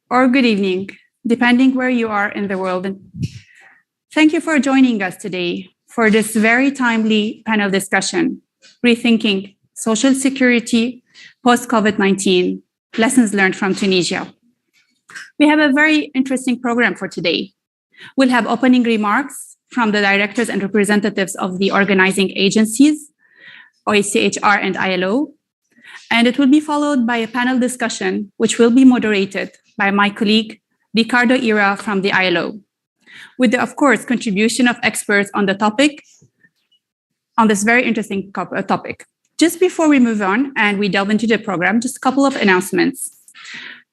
or good evening, depending where you are in the world. Thank you for joining us today for this very timely panel discussion, Rethinking Social Security Post-COVID-19, Lessons Learned from Tunisia. We have a very interesting program for today. We'll have opening remarks from the directors and representatives of the organizing agencies, OHCHR and ILO, and it will be followed by a panel discussion, which will be moderated by my colleague, Ricardo Ira from the ILO, with the, of course, contribution of experts on the topic, on this very interesting topic. Just before we move on and we delve into the program, just a couple of announcements.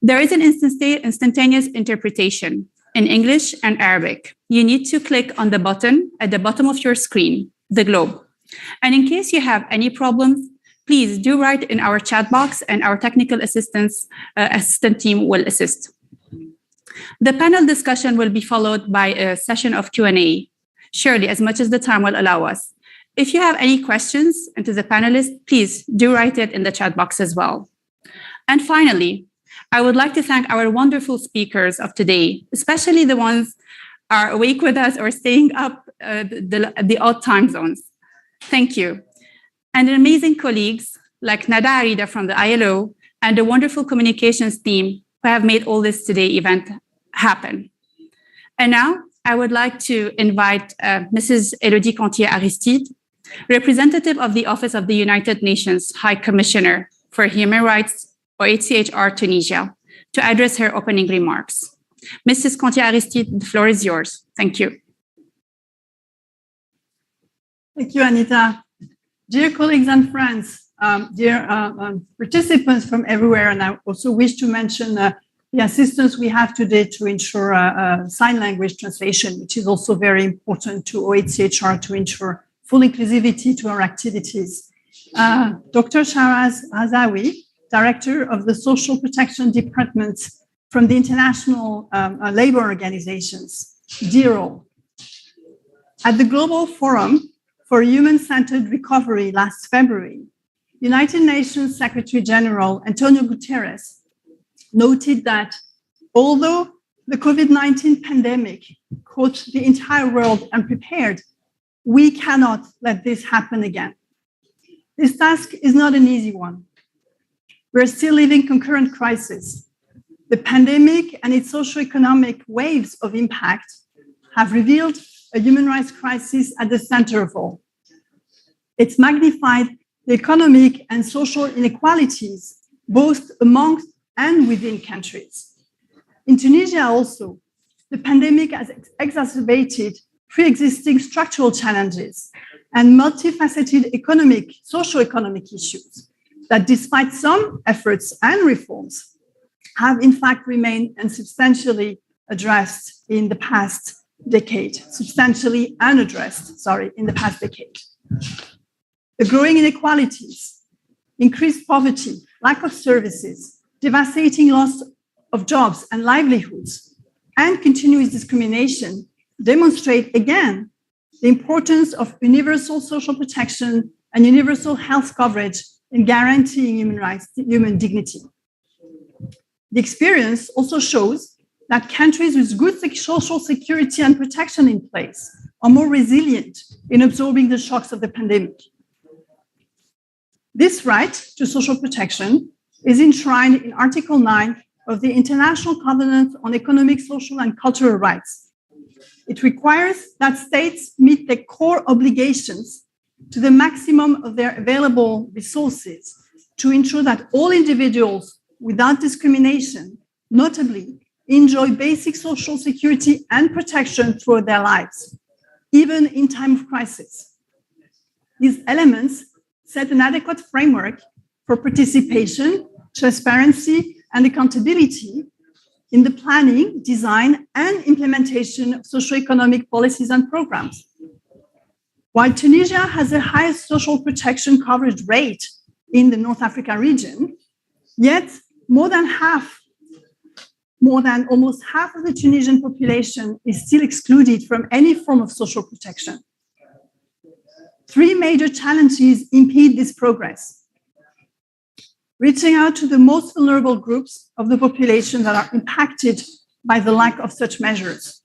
There is an instantaneous interpretation in English and Arabic. You need to click on the button at the bottom of your screen, the globe. And in case you have any problems, please do write in our chat box and our technical assistant team will assist. The panel discussion will be followed by a session of Q&A, surely as much as the time will allow us. If you have any questions to the panelists, please do write it in the chat box as well. And finally, I would like to thank our wonderful speakers of today, especially the ones who are awake with us or staying up the odd time zones. Thank you. And amazing colleagues like Nada Arida from the ILO and the wonderful communications team who have made all this today event happen. And now I would like to invite Mrs. Elodie Cantier-Aristide, representative of the Office of the United Nations High Commissioner for Human Rights, OHCHR Tunisia, to address her opening remarks. Mrs. Cantier-Aristide, the floor is yours. Thank you. Thank you, Anita. Dear colleagues and friends, dear participants from everywhere, and I also wish to mention the assistance we have today to ensure sign language translation, which is also very important to OHCHR to ensure full inclusivity to our activities. Dr. Sharaz Hazawi, Director of the Social Protection Department from the International Labour Organizations, DIRO. At the Global Forum for Human-Centered Recovery last February, United Nations Secretary General Antonio Guterres noted that although the COVID-19 pandemic caught the entire world unprepared, we cannot let this happen again. This task is not an easy one. We're still living concurrent crises. The pandemic and its socioeconomic waves of impact have revealed a human rights crisis at the center of all. It's magnified the economic and social inequalities, both amongst and within countries. In Tunisia also, the pandemic has exacerbated pre-existing structural challenges and multifaceted socio-economic issues that, despite some efforts and reforms, have in fact remained unsubstantially addressed in the past decade, in the past decade. The growing inequalities, increased poverty, lack of services, devastating loss of jobs and livelihoods, and continuous discrimination demonstrate again the importance of universal social protection and universal health coverage in guaranteeing human rights, human dignity. The experience also shows that countries with good social security and protection in place are more resilient in absorbing the shocks of the pandemic. This right to social protection is enshrined in Article 9 of the International Covenant on Economic, Social, and Cultural Rights. It requires that states meet their core obligations to the maximum of their available resources to ensure that all individuals, without discrimination, notably, enjoy basic social security and protection throughout their lives, even in time of crisis. These elements set an adequate framework for participation, transparency, and accountability in the planning, design, and implementation of socioeconomic policies and programs. While Tunisia has the highest social protection coverage rate in the North Africa region, yet almost half of the Tunisian population is still excluded from any form of social protection. Three major challenges impede this progress. reaching out to the most vulnerable groups of the population that are impacted by the lack of such measures.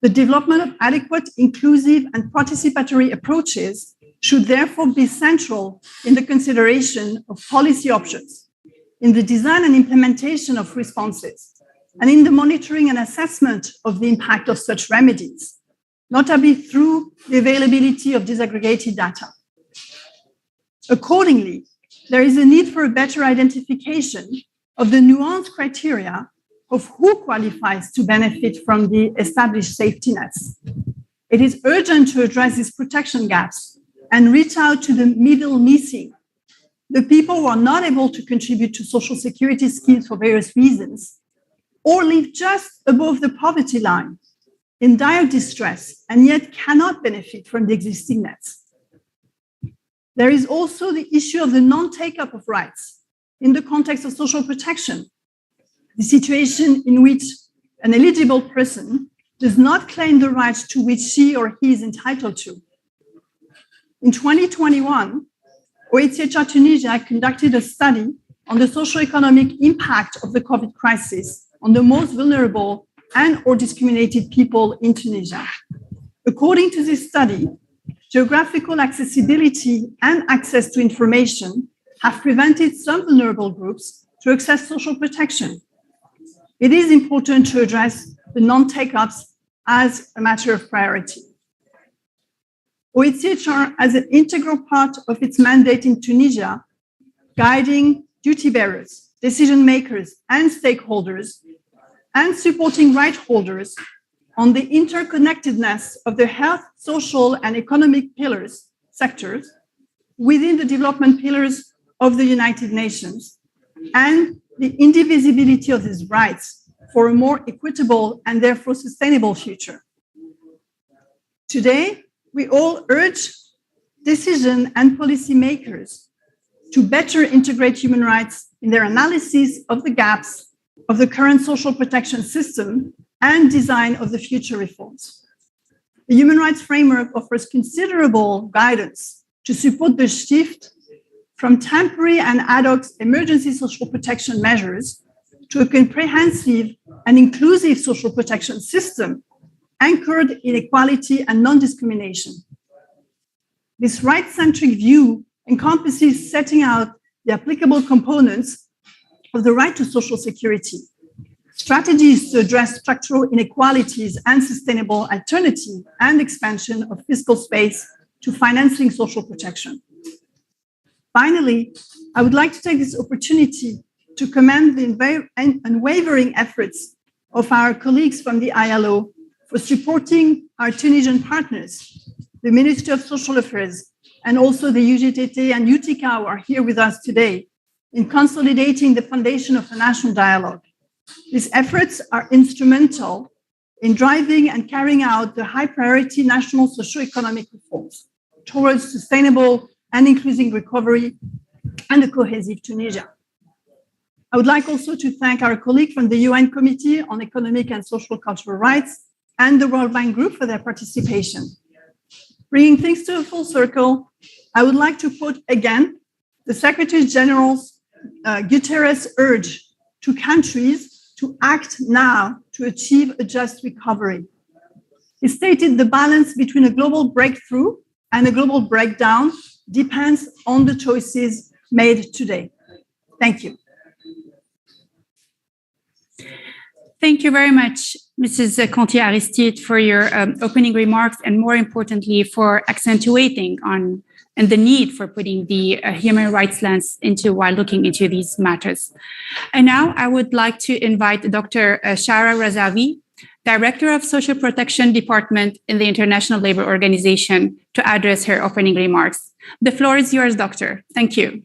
The development of adequate, inclusive, and participatory approaches should therefore be central in the consideration of policy options, in the design and implementation of responses, and in the monitoring and assessment of the impact of such remedies, notably through the availability of disaggregated data. Accordingly, there is a need for a better identification of the nuanced criteria of who qualifies to benefit from the established safety nets. It is urgent to address these protection gaps and reach out to the middle missing, the people who are not able to contribute to social security schemes for various reasons, or live just above the poverty line in dire distress and yet cannot benefit from the existing nets. There is also the issue of the non-take-up of rights in the context of social protection, the situation in which an eligible person does not claim the rights to which she or he is entitled to. In 2021, OHCHR Tunisia conducted a study on the socio-economic impact of the COVID crisis on the most vulnerable and or discriminated people in Tunisia. According to this study, geographical accessibility and access to information have prevented some vulnerable groups to access social protection. It is important to address the non-take-ups as a matter of priority. OHCHR, as an integral part of its mandate in Tunisia, guiding duty bearers, decision makers, and stakeholders, and supporting right holders on the interconnectedness of the health, social, and economic sectors within the development pillars of the United Nations, and the indivisibility of these rights for a more equitable and therefore sustainable future. Today, we all urge decision and policymakers to better integrate human rights in their analysis of the gaps of the current social protection system and design of the future reforms. The human rights framework offers considerable guidance to support the shift from temporary and ad hoc emergency social protection measures to a comprehensive and inclusive social protection system anchored in equality and non-discrimination. This right-centric view encompasses setting out the applicable components of the right to social security, strategies to address structural inequalities and sustainable alternative and expansion of fiscal space to financing social protection. Finally, I would like to take this opportunity to commend the unwavering efforts of our colleagues from the ILO for supporting our Tunisian partners, the Ministry of Social Affairs, and also the UGTT and UTICA who are here with us today in consolidating the foundation of a national dialogue. These efforts are instrumental in driving and carrying out the high priority national socio-economic reforms towards sustainable and inclusive recovery and a cohesive Tunisia. I would like also to thank our colleague from the UN Committee on Economic and Social Cultural Rights and the World Bank Group for their participation. Bringing things to a full circle, I would like to quote again the Secretary General's Guterres urge to countries to act now to achieve a just recovery. He stated the balance between a global breakthrough and a global breakdown depends on the choices made today. Thank you. Thank you very much, Mrs. Conti-Aristide, for your opening remarks, and more importantly, for accentuating on and the need for putting the human rights lens into while looking into these matters. And now I would like to invite Dr. Shara Razavi, Director of Social Protection Department in the International Labour Organization, to address her opening remarks. The floor is yours, Doctor. Thank you.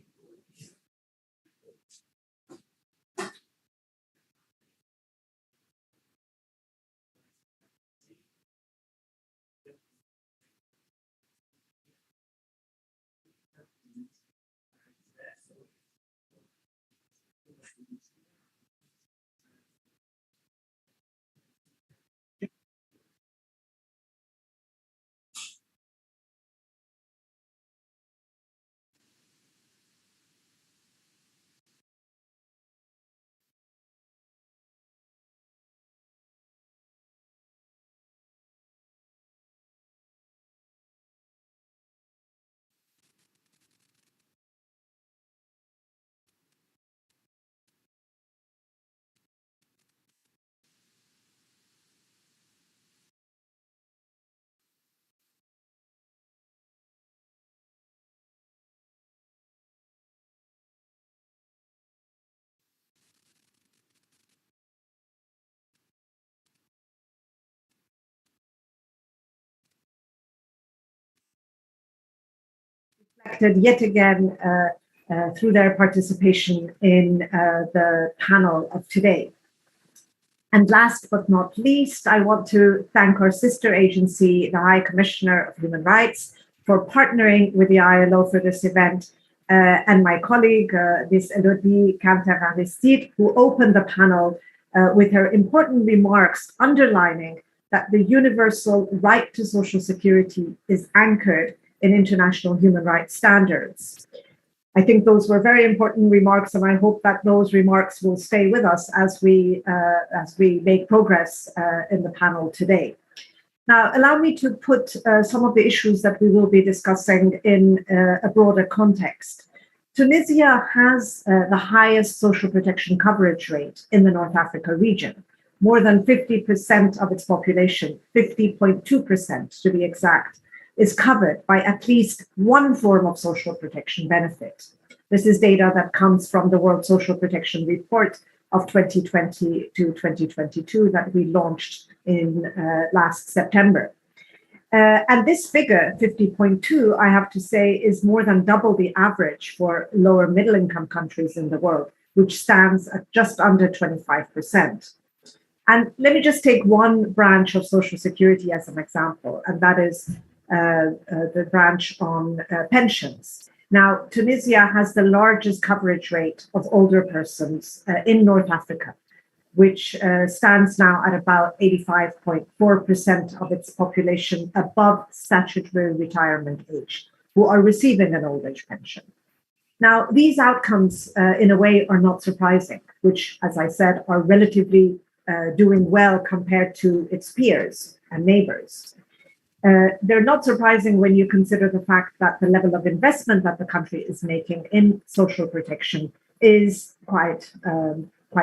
reflected yet again through their participation in the panel of today. And last but not least, I want to thank our sister agency, the High Commissioner of Human Rights, for partnering with the ILO for this event, and my colleague, Ms. Elodie Cantar-Aristide, who opened the panel with her important remarks underlining that the universal right to social security is anchored in international human rights standards. I think those were very important remarks, and I hope that those remarks will stay with us as we make progress in the panel today. Now, allow me to put some of the issues that we will be discussing in a broader context. Tunisia has the highest social protection coverage rate in the North Africa region. More than 50% of its population, 50.2% to be exact, is covered by at least one form of social protection benefit. This is data that comes from the World Social Protection Report of 2020 to 2022 that we launched in last September. And this figure, 50.2, I have to say, is more than double the average for lower middle income countries in the world, which stands at just under 25%. And let me just take one branch of Social Security as an example, and that is the branch on pensions. Now, Tunisia has the largest coverage rate of older persons in North Africa, which stands now at about 85.4% of its population above statutory retirement age, who are receiving an old age pension. Now, these outcomes, in a way, are not surprising, which, as I said, are relatively doing well compared to its peers and neighbors. They're not surprising when you consider the fact that the level of investment that the country is making in social protection is quite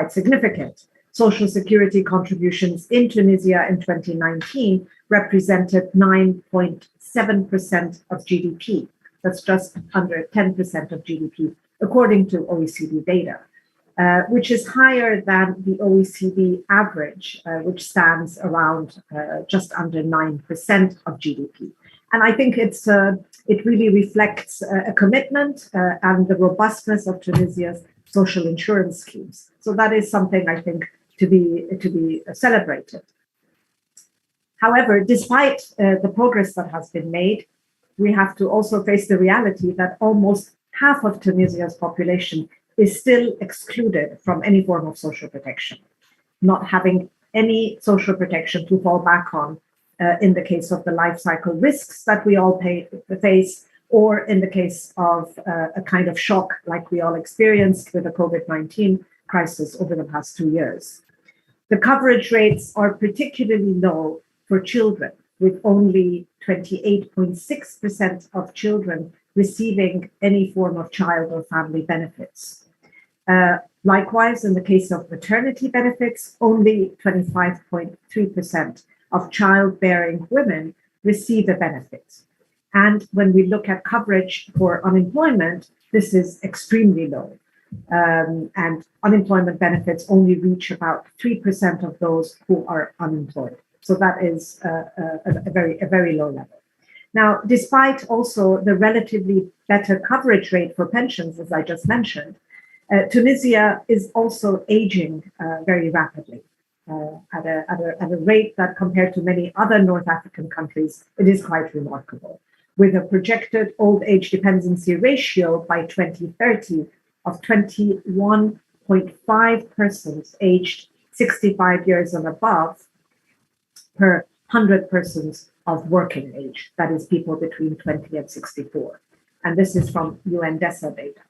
significant. Social security contributions in Tunisia in 2019 represented 9.7% of GDP. That's just under 10% of GDP, according to OECD data, which is higher than the OECD average, which stands around just under 9% of GDP. And I think it really reflects a commitment and the robustness of Tunisia's social insurance schemes. So that is something I think to be celebrated. However, despite the progress that has been made, we have to also face the reality that almost half of Tunisia's population is still excluded from any form of social protection, not having any social protection to fall back on in the case of the life cycle risks that we all face, or in the case of a kind of shock like we all experienced with the COVID-19 crisis over the past 2 years. The coverage rates are particularly low for children, with only 28.6% of children receiving any form of child or family benefits. Likewise, in the case of maternity benefits, only 25.3% of childbearing women receive a benefit. And when we look at coverage for unemployment, this is extremely low. And unemployment benefits only reach about 3% of those who are unemployed. So that is a very low level. Now, despite also the relatively better coverage rate for pensions, as I just mentioned, Tunisia is also aging very rapidly at a rate that, compared to many other North African countries, it is quite remarkable, with a projected old age dependency ratio by 2030 of 21.5 persons aged 65 years and above per 100 persons of working age, that is, people between 20 and 64. And this is from UNDESA data.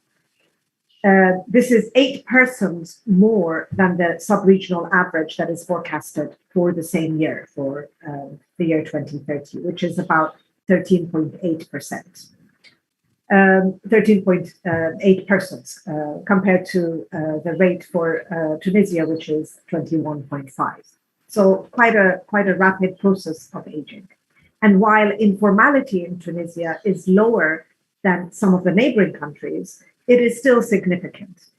This is 8 persons more than the sub-regional average that is forecasted for the same year, for the year 2030, which is about 13.8%. 13.8 persons compared to the rate for Tunisia, which is 21.5. So quite a rapid process of aging. And while informality in Tunisia is lower than some of the neighboring countries, it is still significant,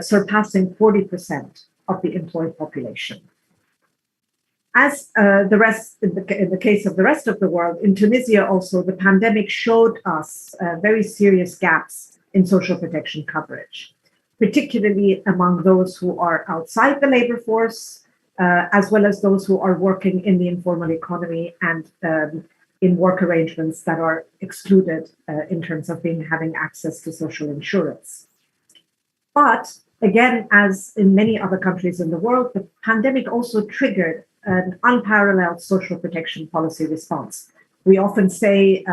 surpassing 40% of the employed population. As in the case of the rest of the world, in Tunisia also, the pandemic showed us very serious gaps in social protection coverage, particularly among those who are outside the labor force, as well as those who are working in the informal economy and in work arrangements that are excluded in terms of having access to social insurance. But again, as in many other countries in the world, the pandemic also triggered an unparalleled social protection policy response. We often say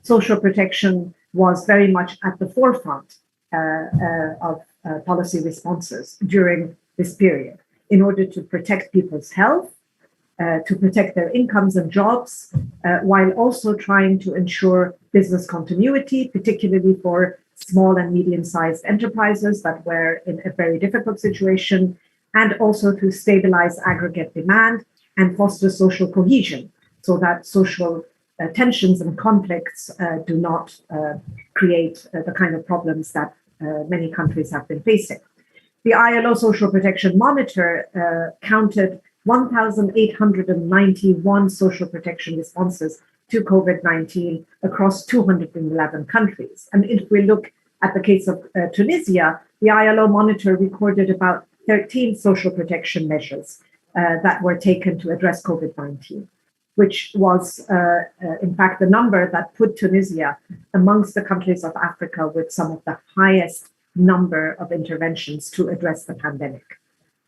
social protection was very much at the forefront of policy responses during this period in order to protect people's health, to protect their incomes and jobs, while also trying to ensure business continuity, particularly for small and medium-sized enterprises that were in a very difficult situation, and also to stabilize aggregate demand and foster social cohesion so that social tensions and conflicts do not create the kind of problems that many countries have been facing. The ILO Social Protection Monitor counted 1,891 social protection responses to COVID-19 across 211 countries. And if we look at the case of Tunisia, the ILO Monitor recorded about 13 social protection measures that were taken to address COVID-19, which was, in fact, the number that put Tunisia amongst the countries of Africa with some of the highest number of interventions to address the pandemic.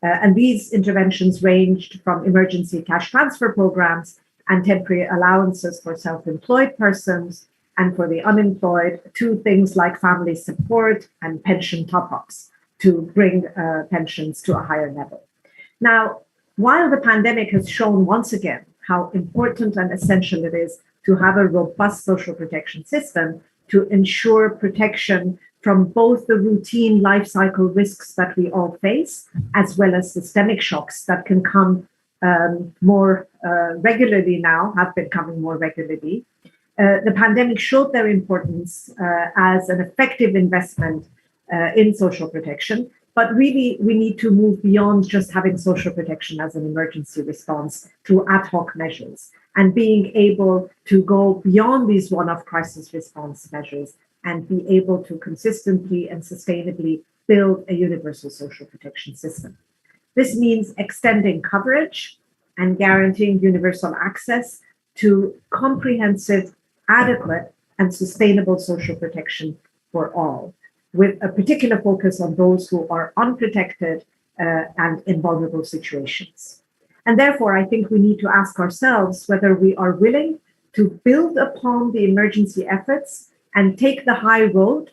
And these interventions ranged from emergency cash transfer programs and temporary allowances for self-employed persons and for the unemployed to things like family support and pension top-ups to bring pensions to a higher level. Now, while the pandemic has shown once again how important and essential it is to have a robust social protection system to ensure protection from both the routine life cycle risks that we all face, as well as systemic shocks that can come more regularly now, have been coming more regularly. The pandemic showed their importance as an effective investment in social protection, but really we need to move beyond just having social protection as an emergency response through ad hoc measures and being able to go beyond these one-off crisis response measures and be able to consistently and sustainably build a universal social protection system. This means extending coverage and guaranteeing universal access to comprehensive, adequate, and sustainable social protection for all, with a particular focus on those who are unprotected and in vulnerable situations. And therefore, I think we need to ask ourselves whether we are willing to build upon the emergency efforts and take the high road,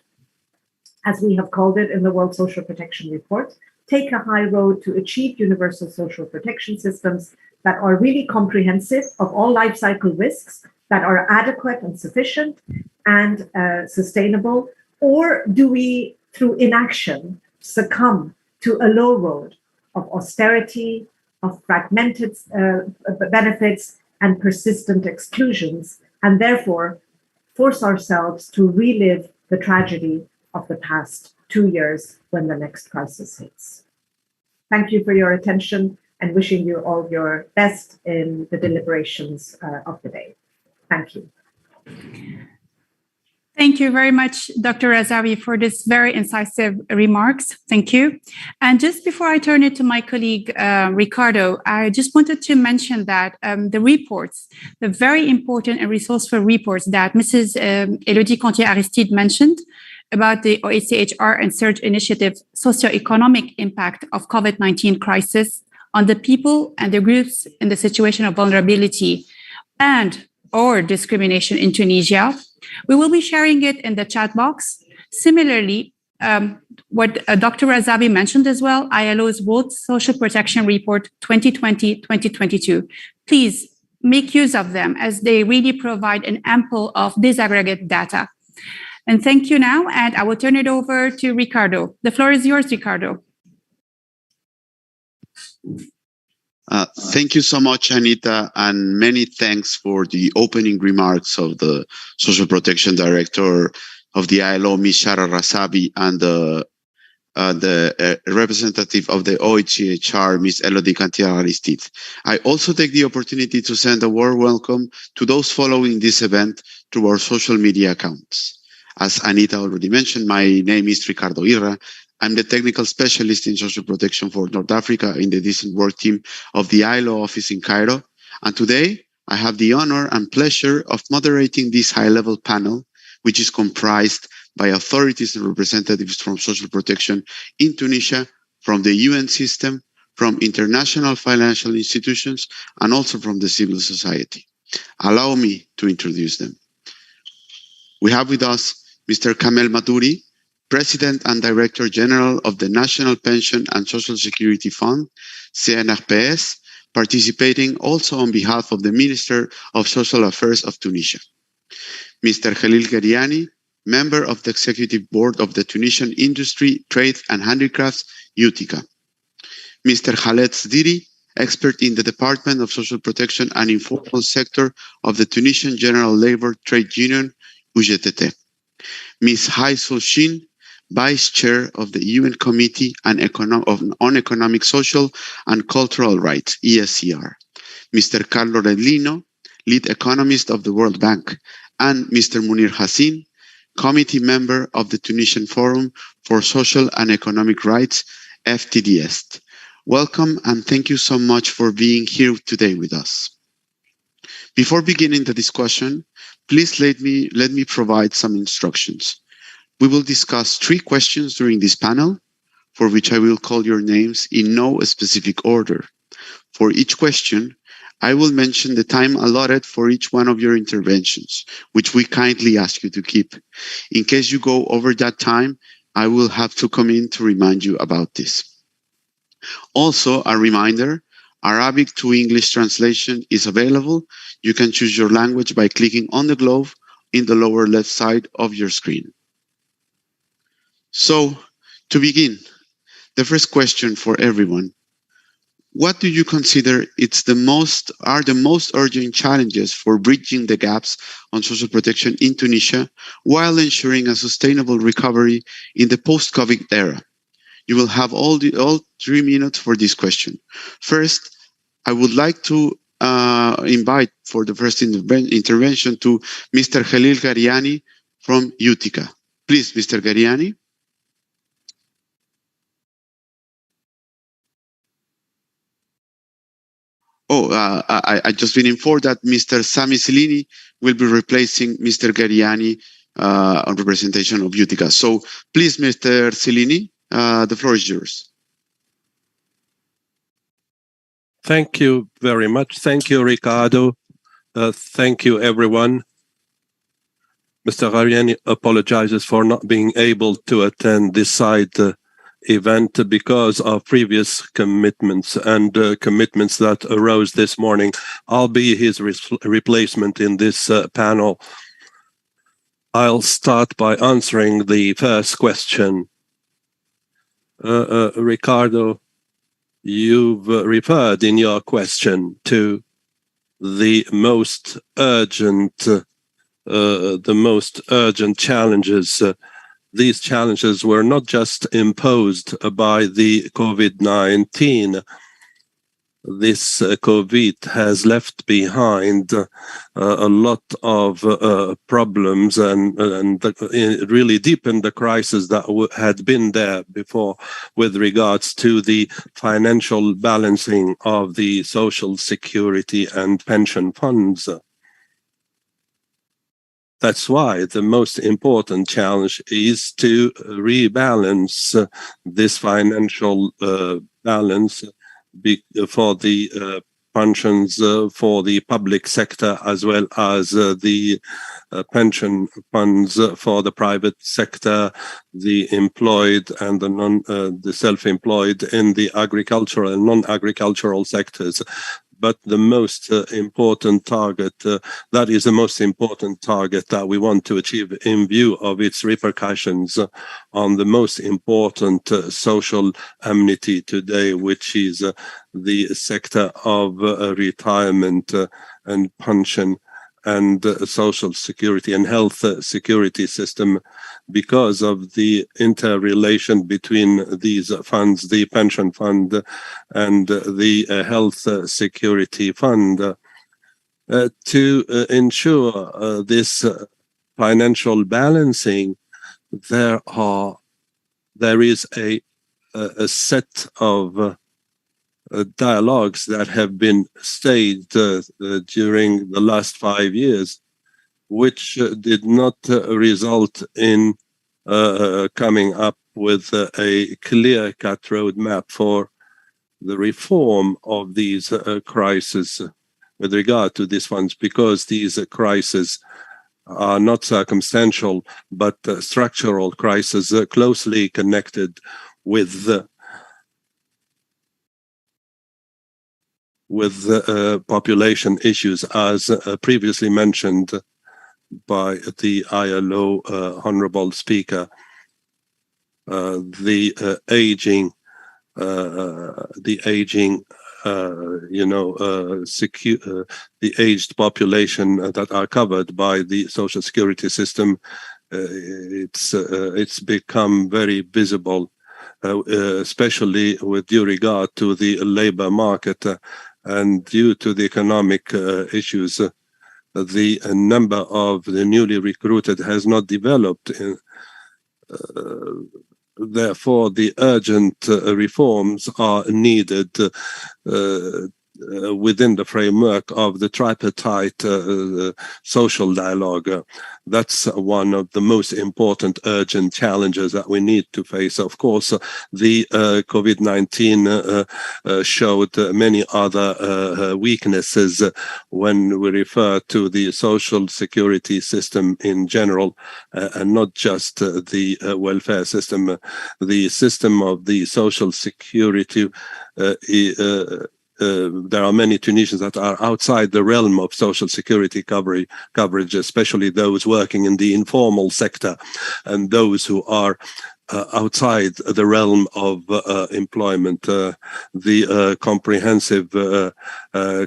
as we have called it in the World Social Protection Report, take a high road to achieve universal social protection systems that are really comprehensive of all life cycle risks, that are adequate and sufficient and sustainable, or do we, through inaction, succumb to a low road of austerity, of fragmented benefits and persistent exclusions, and therefore force ourselves to relive the tragedy of the past 2 years when the next crisis hits? Thank you for your attention and wishing you all your best in the deliberations of the day. Thank you. Thank you very much, Dr. Razavi, for this very incisive remarks. Thank you. And just before I turn it to my colleague, Ricardo, I just wanted to mention that the reports, the very important and resourceful reports that Mrs. Elodie Contier-Aristide mentioned about the OHCHR and Surge Initiative socioeconomic impact of COVID-19 crisis on the people and the groups in the situation of vulnerability and or discrimination in Tunisia. We will be sharing it in the chat box. Similarly, what Dr. Razavi mentioned as well, ILO's World Social Protection Report 2020-2022. Please make use of them as they really provide an ample of disaggregate data. And thank you now, and I will turn it over to Ricardo. The floor is yours, Ricardo. Thank you so much, Anita, and many thanks for the opening remarks of the Social Protection Director of the ILO, Ms. Shara Razavi, and the the representative of the OHCHR, Ms. Elodie Cantier-Aristide. I also take the opportunity to send a warm welcome to those following this event through our social media accounts. As Anita already mentioned, my name is Ricardo Irra. I'm the technical specialist in social protection for North Africa in the Decent Work team of the ILO office in Cairo. And today, I have the honor and pleasure of moderating this high-level panel, which is comprised by authorities and representatives from social protection in Tunisia, from the UN system, from international financial institutions, and also from the civil society. Allow me to introduce them. We have with us Mr. Kamel Matouri, President and Director General of the National Pension and Social Security Fund, CNRPS, participating also on behalf of the Minister of Social Affairs of Tunisia. Mr. Khalil Gariani, Member of the Executive Board of the Tunisian Industry, Trade and Handicrafts, UTICA. Mr. Khaled Sdiri, expert in the Department of Social Protection and Informal Sector of the Tunisian General Labour Trade Union, UGTT. Ms. Haisel Shin, Vice Chair of the UN Committee on Economic, Social and Cultural Rights, ESCR. Mr. Carlo Redlino, Lead Economist of the World Bank, and Mr. Munir Hassin, Committee Member of the Tunisian Forum for Social and Economic Rights, FTDS. Welcome and thank you so much for being here today with us. Before beginning the discussion, please let me provide some instructions. We will discuss 3 questions during this panel, for which I will call your names in no specific order. For each question, I will mention the time allotted for each one of your interventions, which we kindly ask you to keep. In case you go over that time, I will have to come in to remind you about this. Also, a reminder, Arabic to English translation is available. You can choose your language by clicking on the globe in the lower left side of your screen. So, to begin, the first question for everyone. What do you consider are the most urgent challenges for bridging the gaps on social protection in Tunisia while ensuring a sustainable recovery in the post-COVID era? You will have all 3 minutes for this question. First, I would like to invite for the first intervention to Mr. Khalil Gariani from UTICA. Please, Mr. Gariani. I just been informed that Mr. Sami Selini will be replacing Mr. Gariani on representation of UTICA. So please, Mr. Selini, the floor is yours. Thank you very much. Thank you, Ricardo. Thank you, everyone. Mr. Gariani apologizes for not being able to attend this side event because of previous commitments and commitments that arose this morning. I'll be his replacement in this panel. I'll start by answering the first question. Ricardo, you've referred in your question to the most urgent challenges. These challenges were not just imposed by the COVID-19. This COVID has left behind a lot of problems and really deepened the crisis that had been there before with regards to the financial balancing of the social security and pension funds. That's why the most important challenge is to rebalance this financial balance for the pensions for the public sector as well as the pension funds for the private sector, the employed and the self-employed in the agricultural and non-agricultural sectors. But the most important target, that is the most important target that we want to achieve in view of its repercussions on the most important social amenity today, which is the sector of retirement and pension. and social security and health security system because of the interrelation between these funds, the pension fund and the health security fund. To ensure this financial balancing, there is a set of dialogues that have been staged during the last 5 years, which did not result in coming up with a clear-cut roadmap for the reform of these crises with regard to these funds, because these crises are not circumstantial, but structural crises closely connected with population issues, as previously mentioned by the ILO honorable speaker. The aging, the aged population that are covered by the social security system, it's become very visible, especially with due regard to the labor market, and due to the economic issues. The number of the newly recruited has not developed. Therefore, the urgent reforms are needed within the framework of the tripartite social dialogue. That's one of the most important urgent challenges that we need to face. Of course, the COVID-19 showed many other weaknesses when we refer to the social security system in general, and not just the welfare system. The system of the social security there are many Tunisians that are outside the realm of social security coverage, especially those working in the informal sector and those who are outside the realm of employment. The comprehensive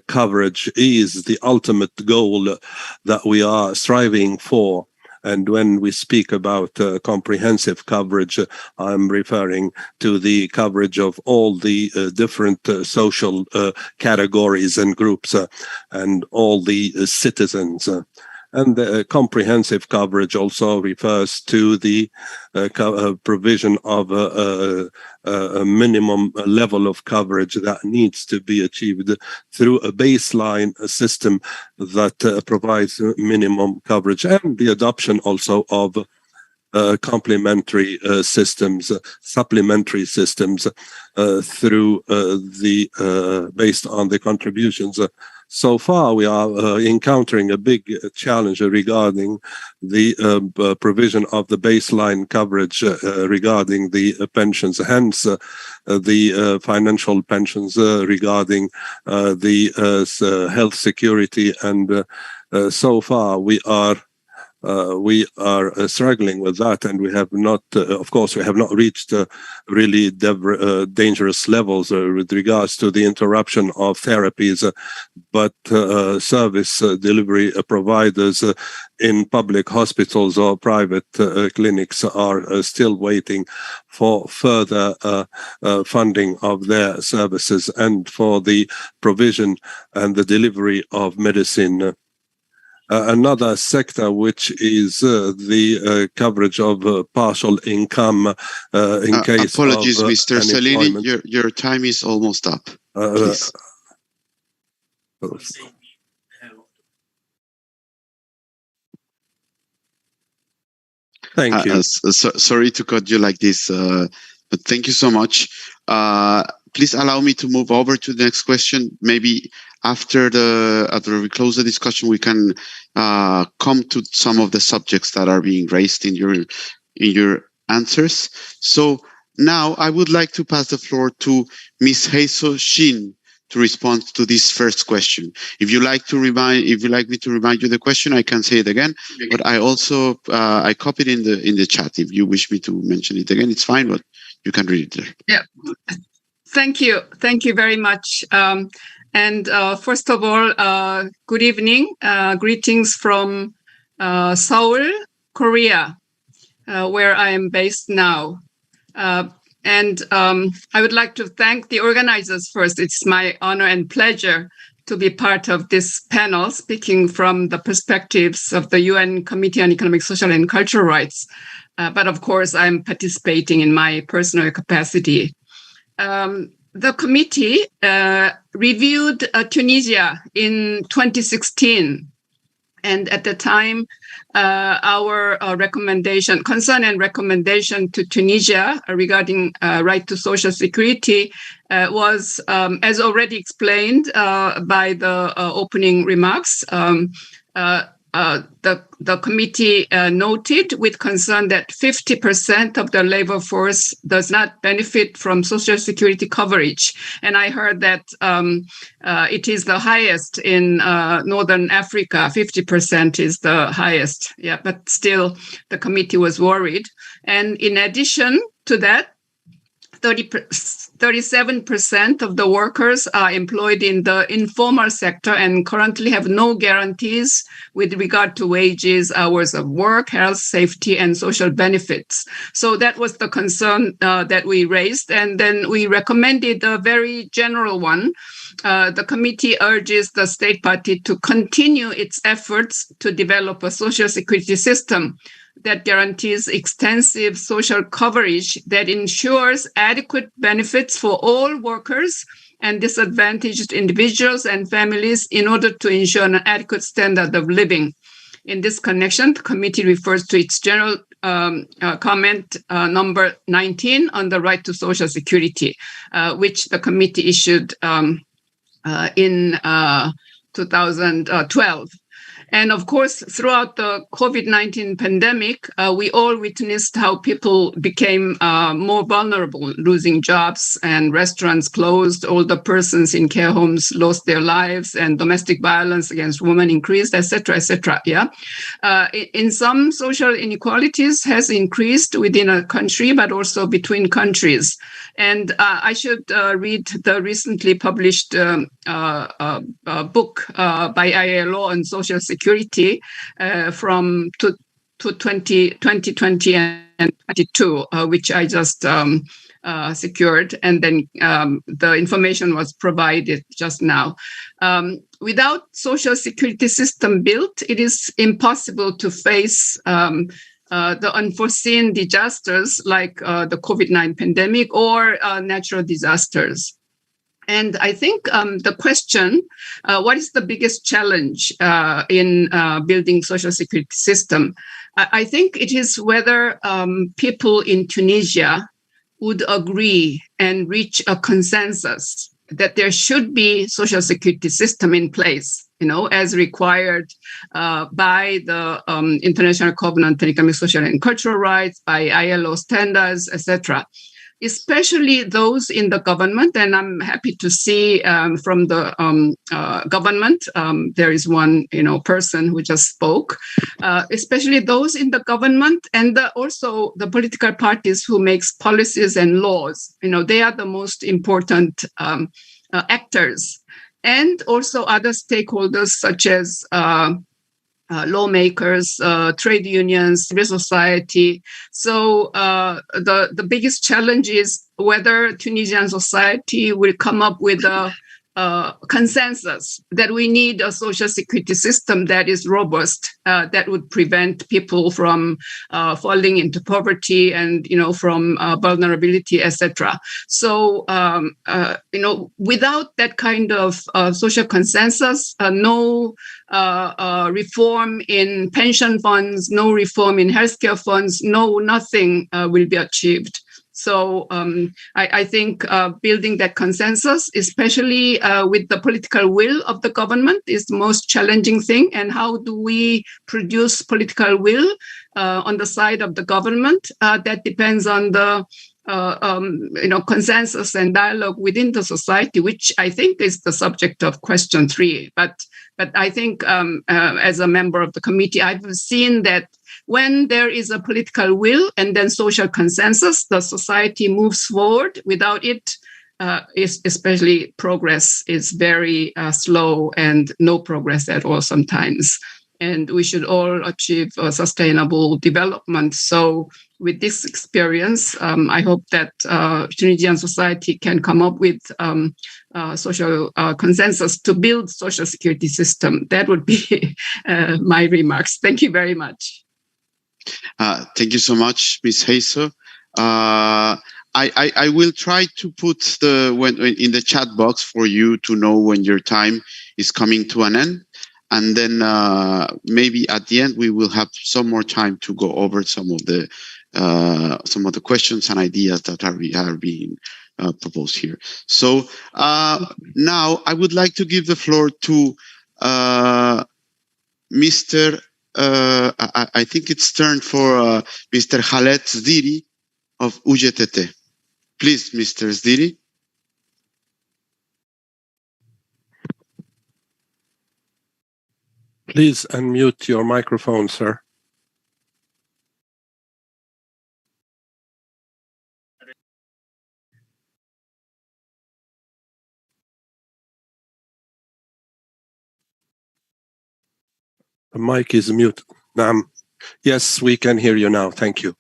coverage is the ultimate goal that we are striving for. And when we speak about comprehensive coverage, I'm referring to the coverage of all the different social categories and groups and all the citizens. And the comprehensive coverage also refers to the provision of a minimum level of coverage that needs to be achieved through a baseline system that provides minimum coverage, and the adoption also of complementary systems, supplementary systems through based on the contributions. So far, we are encountering a big challenge regarding the provision of the baseline coverage regarding the pensions, hence the financial pensions regarding the health security. And so far, we are struggling with that, and we have not, of course, we have not reached really dangerous levels with regards to the interruption of therapies, but service delivery providers in public hospitals or private clinics are still waiting for further funding of their services and for the provision and the delivery of medicine. Another sector, which is the coverage of partial income in case apologies, of Mr. Salini, your time is almost up. Please. Thank you. Sorry to cut you like this, but thank you so much. Please allow me to move over to the next question. Maybe after we close the discussion, we can come to some of the subjects that are being raised in your answers. So now I would like to pass the floor to Ms. Heiso Shin to respond to this first question. If you like me to remind you the question, I can say it again. But I also I copied in the chat. If you wish me to mention it again, it's fine. But you can read it there. Yeah. Thank you very much. And first of all, good evening. Greetings from Seoul, Korea, where I am based now. And I would like to thank the organizers first. It's my honor and pleasure to be part of this panel, speaking from the perspectives of the UN Committee on Economic, Social, and Cultural Rights. But of course, I'm participating in my personal capacity. The committee reviewed Tunisia in 2016. And at the time, our concern and recommendation to Tunisia regarding right to social security was, as already explained by the opening remarks, the committee noted with concern that 50% of the labor force does not benefit from social security coverage. And I heard that it is the highest in Northern Africa. 50% is the highest. Yeah, but still the committee was worried. And in addition to that, 37% of the workers are employed in the informal sector and currently have no guarantees with regard to wages, hours of work, health, safety, and social benefits. So that was the concern that we raised. And then we recommended a very general one. The committee urges the state party to continue its efforts to develop a social security system that guarantees extensive social coverage that ensures adequate benefits for all workers and disadvantaged individuals and families in order to ensure an adequate standard of living. In this connection, the committee refers to its general comment number 19 on the right to social security, which the committee issued in 2012. And of course, throughout the COVID-19 pandemic, we all witnessed how people became more vulnerable, losing jobs and restaurants closed, older persons in care homes lost their lives, and domestic violence against women increased, etc., etc. Yeah, in some social inequalities has increased within a country, but also between countries. And I should read the recently published book by ILO on social security from 2020 and 2022, which I just secured, and then the information was provided just now. Without social security system built, it is impossible to face the unforeseen disasters like the COVID-19 pandemic or natural disasters. And I think the question, what is the biggest challenge in building social security system? I think it is whether people in Tunisia would agree and reach a consensus that there should be social security system in place, as required by the International Covenant on Economic, Social, and Cultural Rights, by ILO standards, etc. Especially those in the government, and I'm happy to see from the government, there is one person who just spoke, especially those in the government and also the political parties who makes policies and laws. They are the most important actors, and also other stakeholders such as lawmakers, trade unions, civil society. So the biggest challenge is whether Tunisian society will come up with a consensus that we need a social security system that is robust, that would prevent people from falling into poverty and from vulnerability, etc. So without that kind of social consensus, no reform in pension funds, no reform in healthcare funds, nothing will be achieved. So I think building that consensus, especially with the political will of the government, is the most challenging thing. And how do we produce political will on the side of the government? That depends on the consensus and dialogue within the society, which I think is the subject of question 3. But I think as a member of the committee, I've seen that when there is a political will and then social consensus, the society moves forward. Without it, especially progress is very slow and no progress at all sometimes. And we should all achieve sustainable development. So with this experience, I hope that Tunisian society can come up with social consensus to build social security system. That would be my remarks. Thank you very much. Thank you so much, Ms. Heiser. I will try to put in the chat box for you to know when your time is coming to an end. And then maybe at the end we will have some more time to go over some of the questions and ideas that are being proposed here. So now I would like to give the floor to Mr. I think it's turn for Mr. Khaled Zdiri of UGTT. Please, Mr. Zdiri. Please unmute your microphone, sir. The mic is mute. Yes, we can hear you now. Thank you.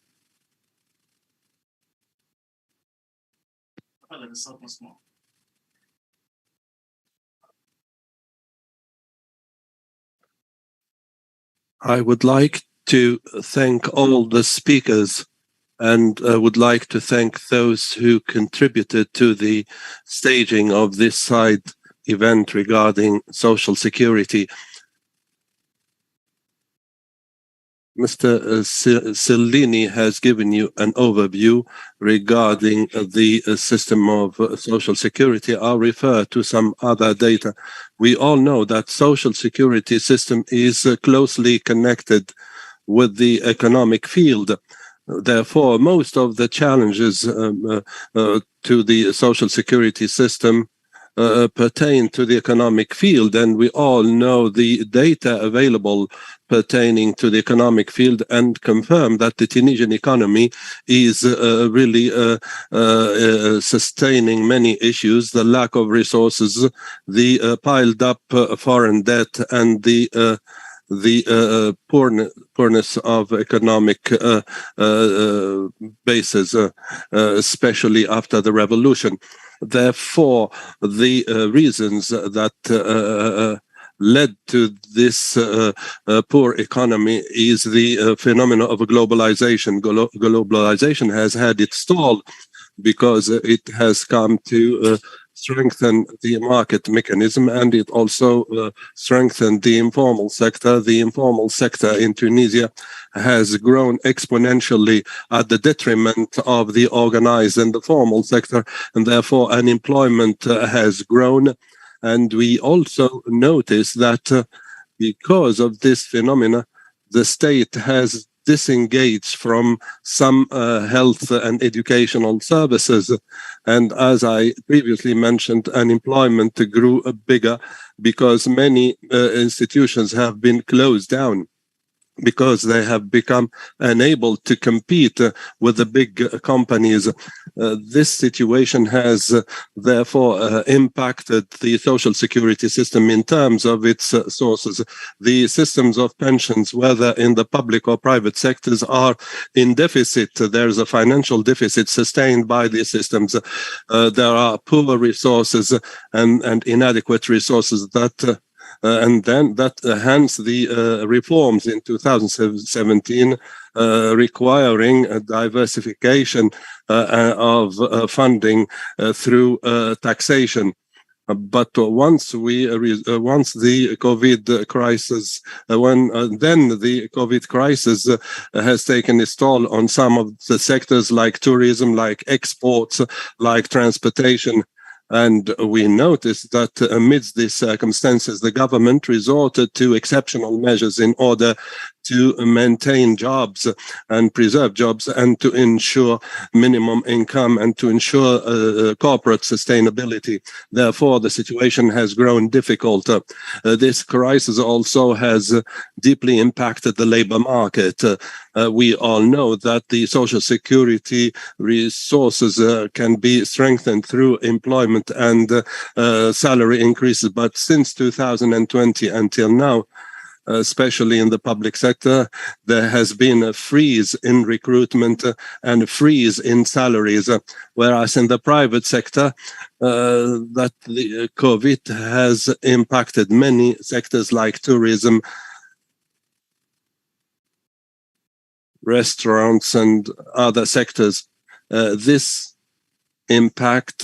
I would like to thank all the speakers and would like to thank those who contributed to the staging of this side event regarding social security. Mr. Cellini has given you an overview regarding the system of social security. I'll refer to some other data. We all know that social security system is closely connected with the economic field. Therefore, most of the challenges to the social security system pertain to the economic field, and we all know the data available pertaining to the economic field and confirm that the Tunisian economy is really sustaining many issues: the lack of resources, the piled up foreign debt, and the poorness of economic basis, especially after the revolution. Therefore, the reasons that led to this poor economy is the phenomenon of globalization. Globalization has had its stall because it has come to strengthen the market mechanism, and it also strengthened the informal sector. The informal sector in Tunisia has grown exponentially at the detriment of the organized and the formal sector, and therefore unemployment has grown. And we also notice that because of this phenomena, the state has disengaged from some health and educational services. And as I previously mentioned, unemployment grew bigger because many institutions have been closed down, because they have become unable to compete with the big companies. This situation has therefore impacted the social security system in terms of its sources. The systems of pensions, whether in the public or private sectors, are in deficit. There's a financial deficit sustained by these systems. There are poor resources and inadequate resources that and then that hence the reforms in 2017 requiring a diversification of funding through taxation. But once the COVID crisis, then the COVID crisis has taken its toll on some of the sectors like tourism, like exports, like transportation. And we noticed that amidst these circumstances, the government resorted to exceptional measures in order to maintain jobs and preserve jobs and to ensure minimum income and to ensure corporate sustainability. Therefore, the situation has grown difficult. This crisis also has deeply impacted the labor market. We all know that the social security resources can be strengthened through employment and salary increases. But since 2020 until now, especially in the public sector, there has been a freeze in recruitment and a freeze in salaries, whereas in the private sector, that the COVID has impacted many sectors like tourism, restaurants, and other sectors. This impact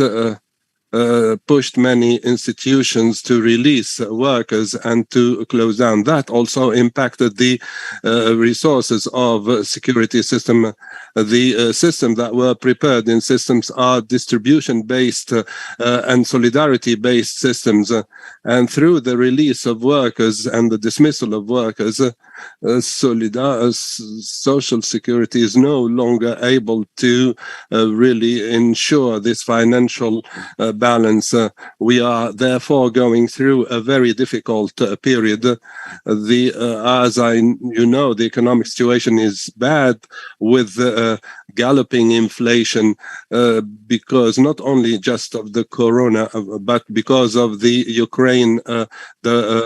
pushed many institutions to release workers and to close down. That also impacted the resources of security system. The systems that were prepared in systems are distribution-based and solidarity-based systems. And through the release of workers and the dismissal of workers, social security is no longer able to really ensure this financial balance. We are therefore going through a very difficult period. The economic situation is bad with galloping inflation because not only just of the corona, but because of the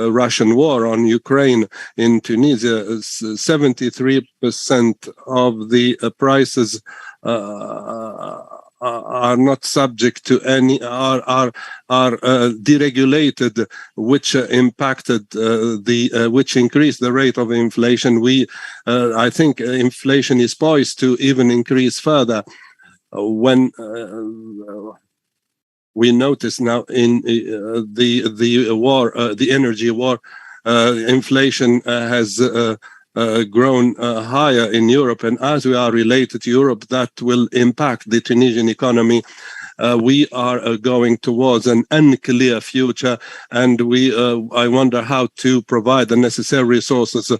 Russian war on Ukraine. In Tunisia, 73% of the prices are not subject to any, are deregulated, which impacted which increased the rate of inflation. I think inflation is poised to even increase further when we notice now in the war, the energy war, inflation has grown higher in Europe, and as we are related to Europe, that will impact the Tunisian economy. We are going towards an unclear future, and I wonder how to provide the necessary resources,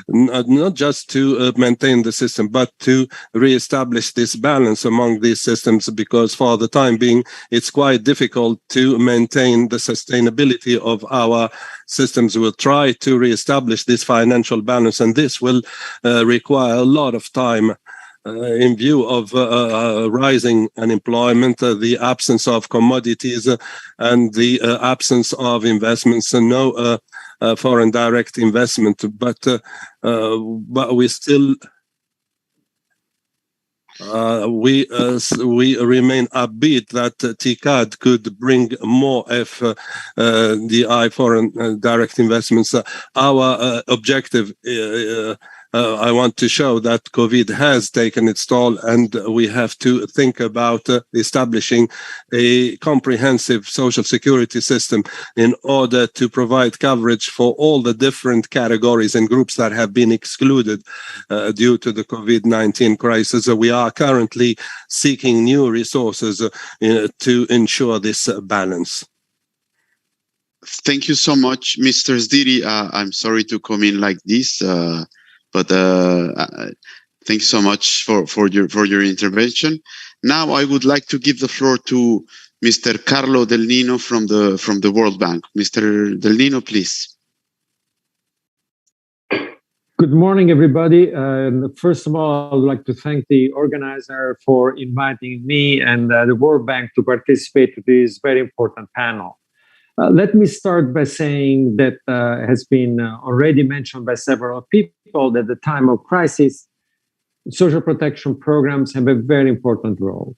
not just to maintain the system, but to reestablish this balance among these systems, because for the time being, it's quite difficult to maintain the sustainability of our systems. Will try to reestablish this financial balance, and this will require a lot of time in view of rising unemployment, the absence of commodities, and the absence of investments, and no foreign direct investment. But we still we remain upbeat that TCAD could bring more FDI foreign direct investments. Our objective, I want to show that COVID has taken its toll, and we have to think about establishing a comprehensive social security system in order to provide coverage for all the different categories and groups that have been excluded due to the COVID-19 crisis. We are currently seeking new resources to ensure this balance. Thank you so much, Mr. Zdiri. I'm sorry to come in like this. But thank you so much for your intervention. Now I would like to give the floor to Mr. Carlo Del Nino from the World Bank. Mr. Del Nino, please. Good morning, everybody. First of all, I would like to thank the organizer for inviting me and the World Bank to participate in this very important panel. Let me start by saying that has been already mentioned by several people that at the time of crisis, social protection programs have a very important role.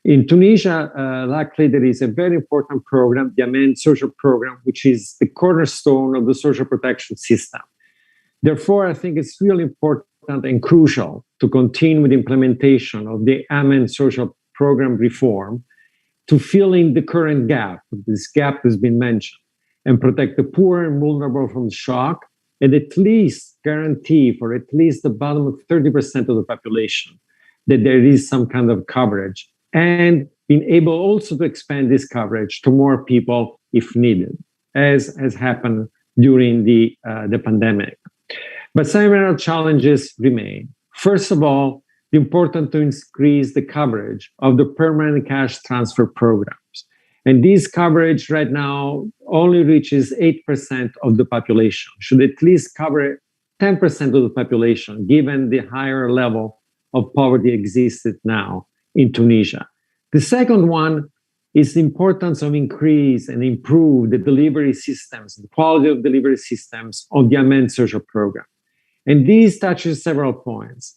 In Tunisia, luckily, there is a very important program, the Amen social program, which is the cornerstone of the social protection system. Therefore, I think it's really important and crucial to continue with the implementation of the Amen social program reform to fill in the current gap, this gap has been mentioned, and protect the poor and vulnerable from shock, and at least guarantee for at least the bottom of 30% of the population that there is some kind of coverage, and being able also to expand this coverage to more people if needed, as has happened during the pandemic. But several challenges remain. First of all, it's important to increase the coverage of the permanent cash transfer programs. And this coverage right now only reaches 8% of the population, should at least cover 10% of the population, given the higher level of poverty existed now in Tunisia. The second one is the importance of increase and improve the delivery systems, the quality of delivery systems of the unmanned social program. And this touches several points.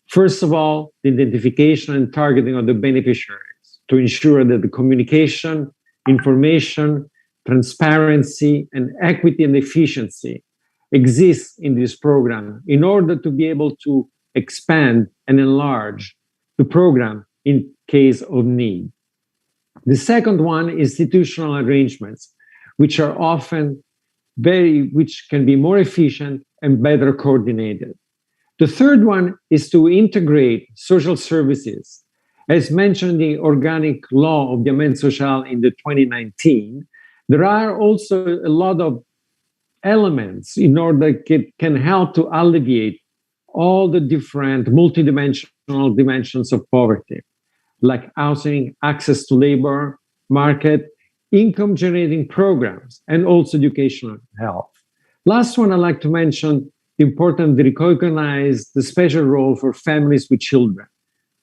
First of all, the identification and targeting of the beneficiaries to ensure that the communication, information, transparency, and equity and efficiency exists in this program in order to be able to expand and enlarge the program in case of need. The second one, institutional arrangements, which are often which can be more efficient and better coordinated. The third one is to integrate social services. As mentioned in the organic law of the Amendement Social in the 2019, there are also a lot of elements in order it can help to alleviate all the different multidimensional dimensions of poverty, like housing, access to labor market, income generating programs, and also educational health. Last one I'd like to mention, important to recognize the special role for families with children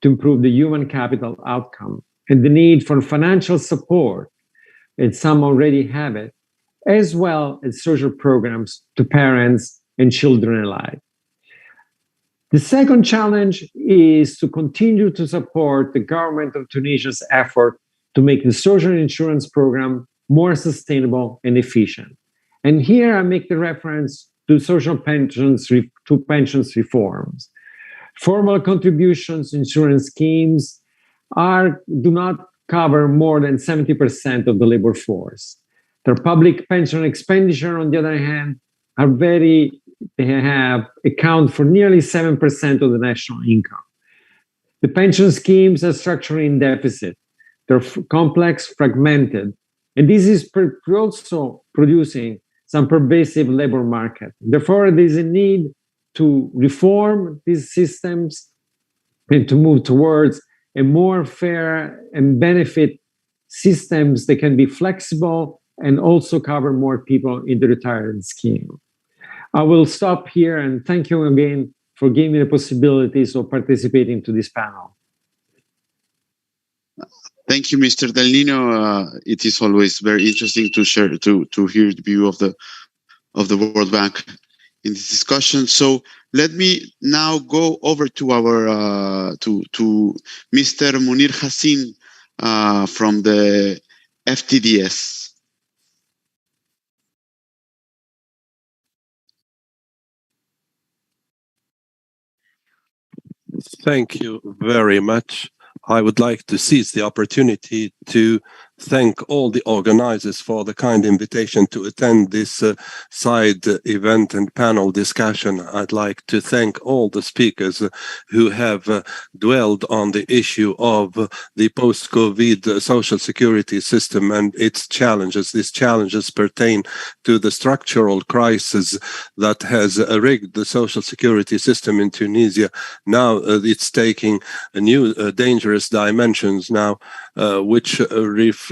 to improve the human capital outcome and the need for financial support, and some already have it, as well as social programs to parents and children alike. The second challenge is to continue to support the government of Tunisia's effort to make the social insurance program more sustainable and efficient. And here I make the reference to social pensions, to pensions reforms. Formal contributions insurance schemes do not cover more than 70% of the labor force. Their public pension expenditure, on the other hand, account for nearly 7% of the national income. The pension schemes are structurally in deficit. They're complex, fragmented, and this is also producing some pervasive labor market. Therefore, there is a need to reform these systems and to move towards a more fair and benefit systems that can be flexible and also cover more people in the retirement scheme. I will stop here and thank you again for giving me the possibilities of participating to this panel. Thank you, Mr. Del Nino. It is always very interesting to share, to hear the view of the World Bank in this discussion. So let me now go over to our to Mr. Munir Hassin from the FTDS. Thank you very much. I would like to seize the opportunity to thank all the organizers for the kind invitation to attend this side event and panel discussion. I'd like to thank all the speakers who have dwelled on the issue of the post-COVID social security system and its challenges. These challenges pertain to the structural crisis that has rigged the social security system in Tunisia. Now it's taking a new dangerous dimensions now, which reflects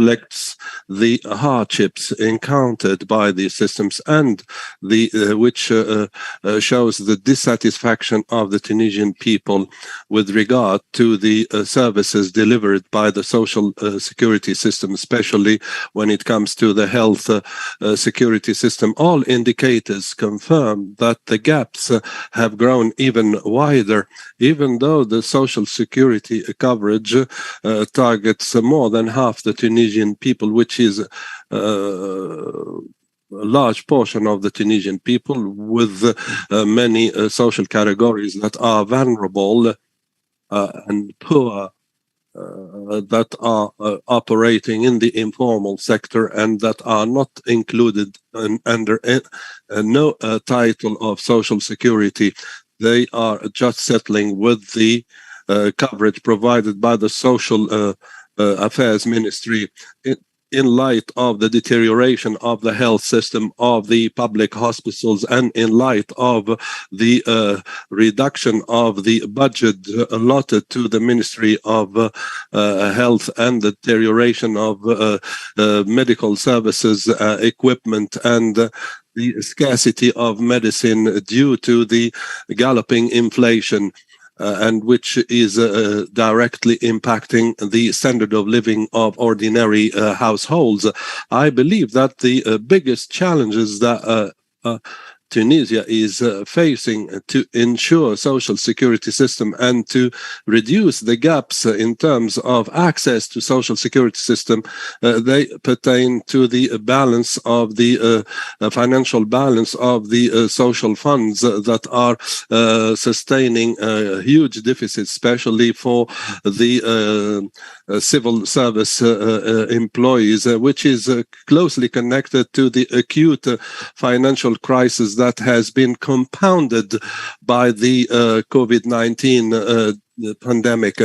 the hardships encountered by these systems and the which shows the dissatisfaction of the Tunisian people with regard to the services delivered by the social security system, especially when it comes to the health security system. All indicators confirm that the gaps have grown even wider, even though the social security coverage targets more than half the Tunisian people, which is a large portion of the Tunisian people, with many social categories that are vulnerable and poor, that are operating in the informal sector and that are not included under no title of social security. They are just settling with the coverage provided by the social affairs ministry. in light of the deterioration of the health system of the public hospitals and in light of the reduction of the budget allotted to the Ministry of Health and the deterioration of medical services, equipment, and the scarcity of medicine due to the galloping inflation, and which is directly impacting the standard of living of ordinary households. I believe that the biggest challenges that Tunisia is facing to ensure social security system and to reduce the gaps in terms of access to social security system, they pertain to the balance of the financial balance of the social funds that are sustaining huge deficits, especially for the civil service employees, which is closely connected to the acute financial crisis that has been compounded by the COVID-19 pandemic.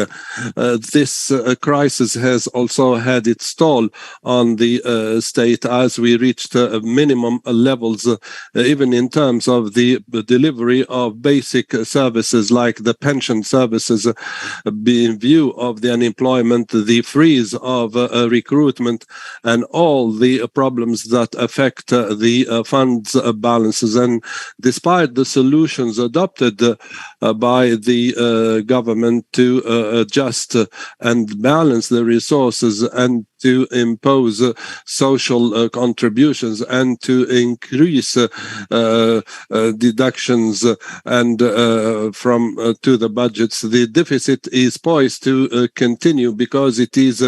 This crisis has also had its toll on the state, as we reached minimum levels, even in terms of the delivery of basic services like the pension services, in view of the unemployment, the freeze of recruitment, and all the problems that affect the funds balances. And despite the solutions adopted by the government to adjust and balance the resources and to impose social contributions and to increase deductions and from to the budgets, the deficit is poised to continue because it is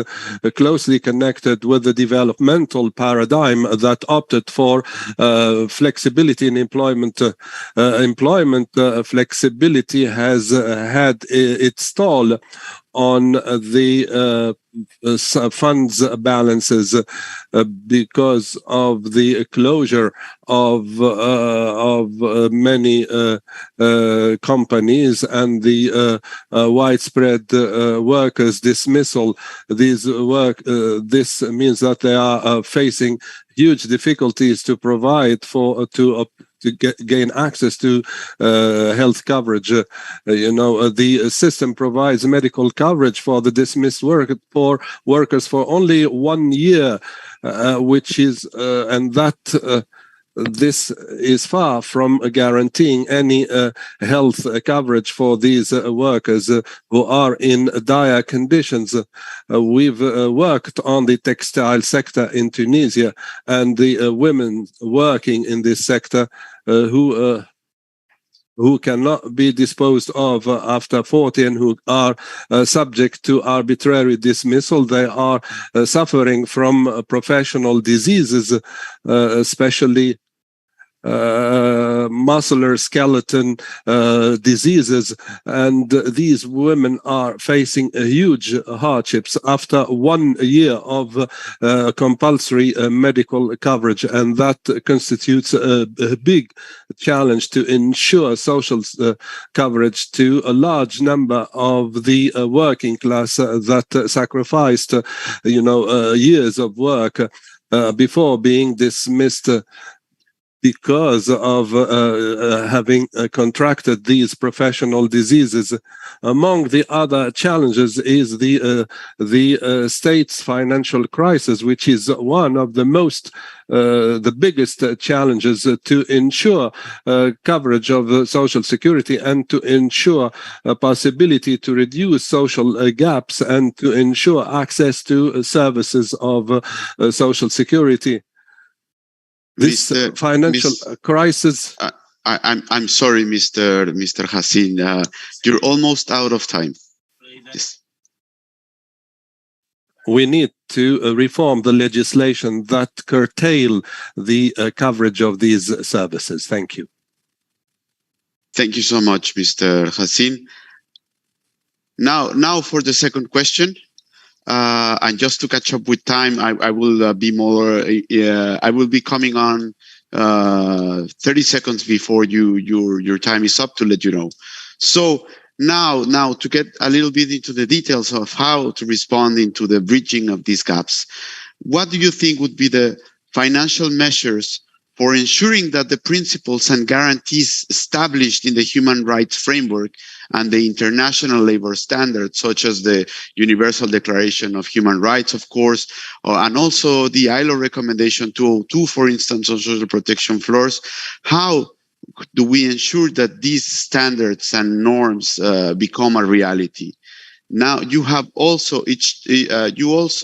closely connected with the developmental paradigm that opted for flexibility in employment. Flexibility has had its toll on the funds balances because of the closure of many companies and the widespread workers' dismissal. This means that they are facing huge difficulties to provide to gain access to health coverage. The system provides medical coverage for the dismissed workers for only 1 year, which is and that. This is far from guaranteeing any health coverage for these workers who are in dire conditions. We've worked on the textile sector in Tunisia, and the women working in this sector who cannot be disposed of after 40 and who are subject to arbitrary dismissal. They are suffering from professional diseases, especially muscular skeleton diseases, and these women are facing huge hardships after 1 year of compulsory medical coverage, and that constitutes a big challenge to ensure social coverage to a large number of the working class that sacrificed years of work before being dismissed because of having contracted these professional diseases. Among the other challenges is the state's financial crisis, which is one of the biggest challenges to ensure coverage of social security and to ensure a possibility to reduce social gaps and to ensure access to services of social security. This financial crisis. I'm sorry, Mr. Hassin. You're almost out of time. Yes. We need to reform the legislation that curtail the coverage of these services. Thank you. Thank you so much, Mr. Hassin. Now for the second question. And just to catch up with time, I will be more. I will be coming on 30 seconds before your time is up to let you know. So now to get a little bit into the details of how to respond into the bridging of these gaps, what do you think would be the financial measures for ensuring that the principles and guarantees established in the human rights framework and the international labor standards, such as the Universal Declaration of Human Rights, of course, and also the ILO Recommendation 202, for instance, on social protection floors, how do we ensure that these standards and norms become a reality? Now, you also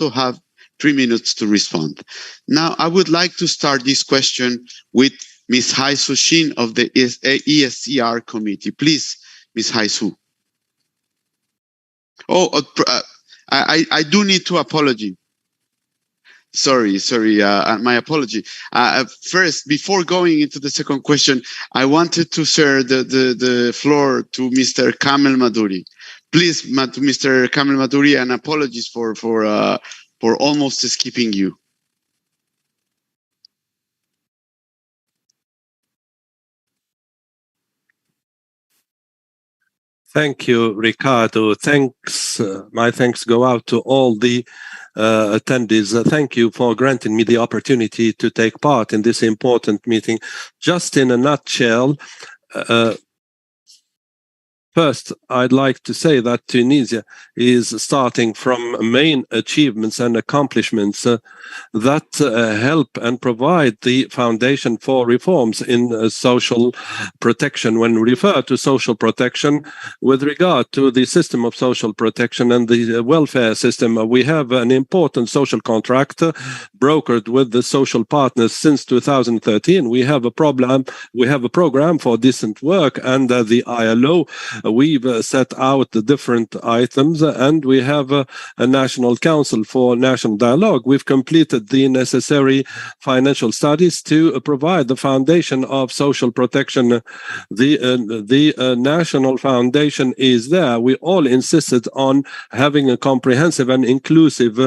have 3 minutes to respond. Now, I would like to start this question with Ms. Haisu Shin of the ESCR committee. Please, Ms. Haisu. Oh, I do need to apologize. Sorry, my apology. First, before going into the second question, I wanted to share the floor to Mr. Kamel Maduri. Please, Mr. Kamel Maduri, and apologies for almost skipping you. Thank you, Ricardo. My thanks go out to all the attendees. Thank you for granting me the opportunity to take part in this important meeting. Just in a nutshell, first, I'd like to say that Tunisia is starting from main achievements and accomplishments that help and provide the foundation for reforms in social protection. When we refer to social protection, with regard to the system of social protection and the welfare system, we have an important social contract brokered with the social partners since 2013. We have a program for decent work, and the ILO. We've set out the different items, and we have a National Council for National Dialogue. We've completed the necessary financial studies to provide the foundation of social protection. The National Foundation is there. We all insisted on having a comprehensive and inclusive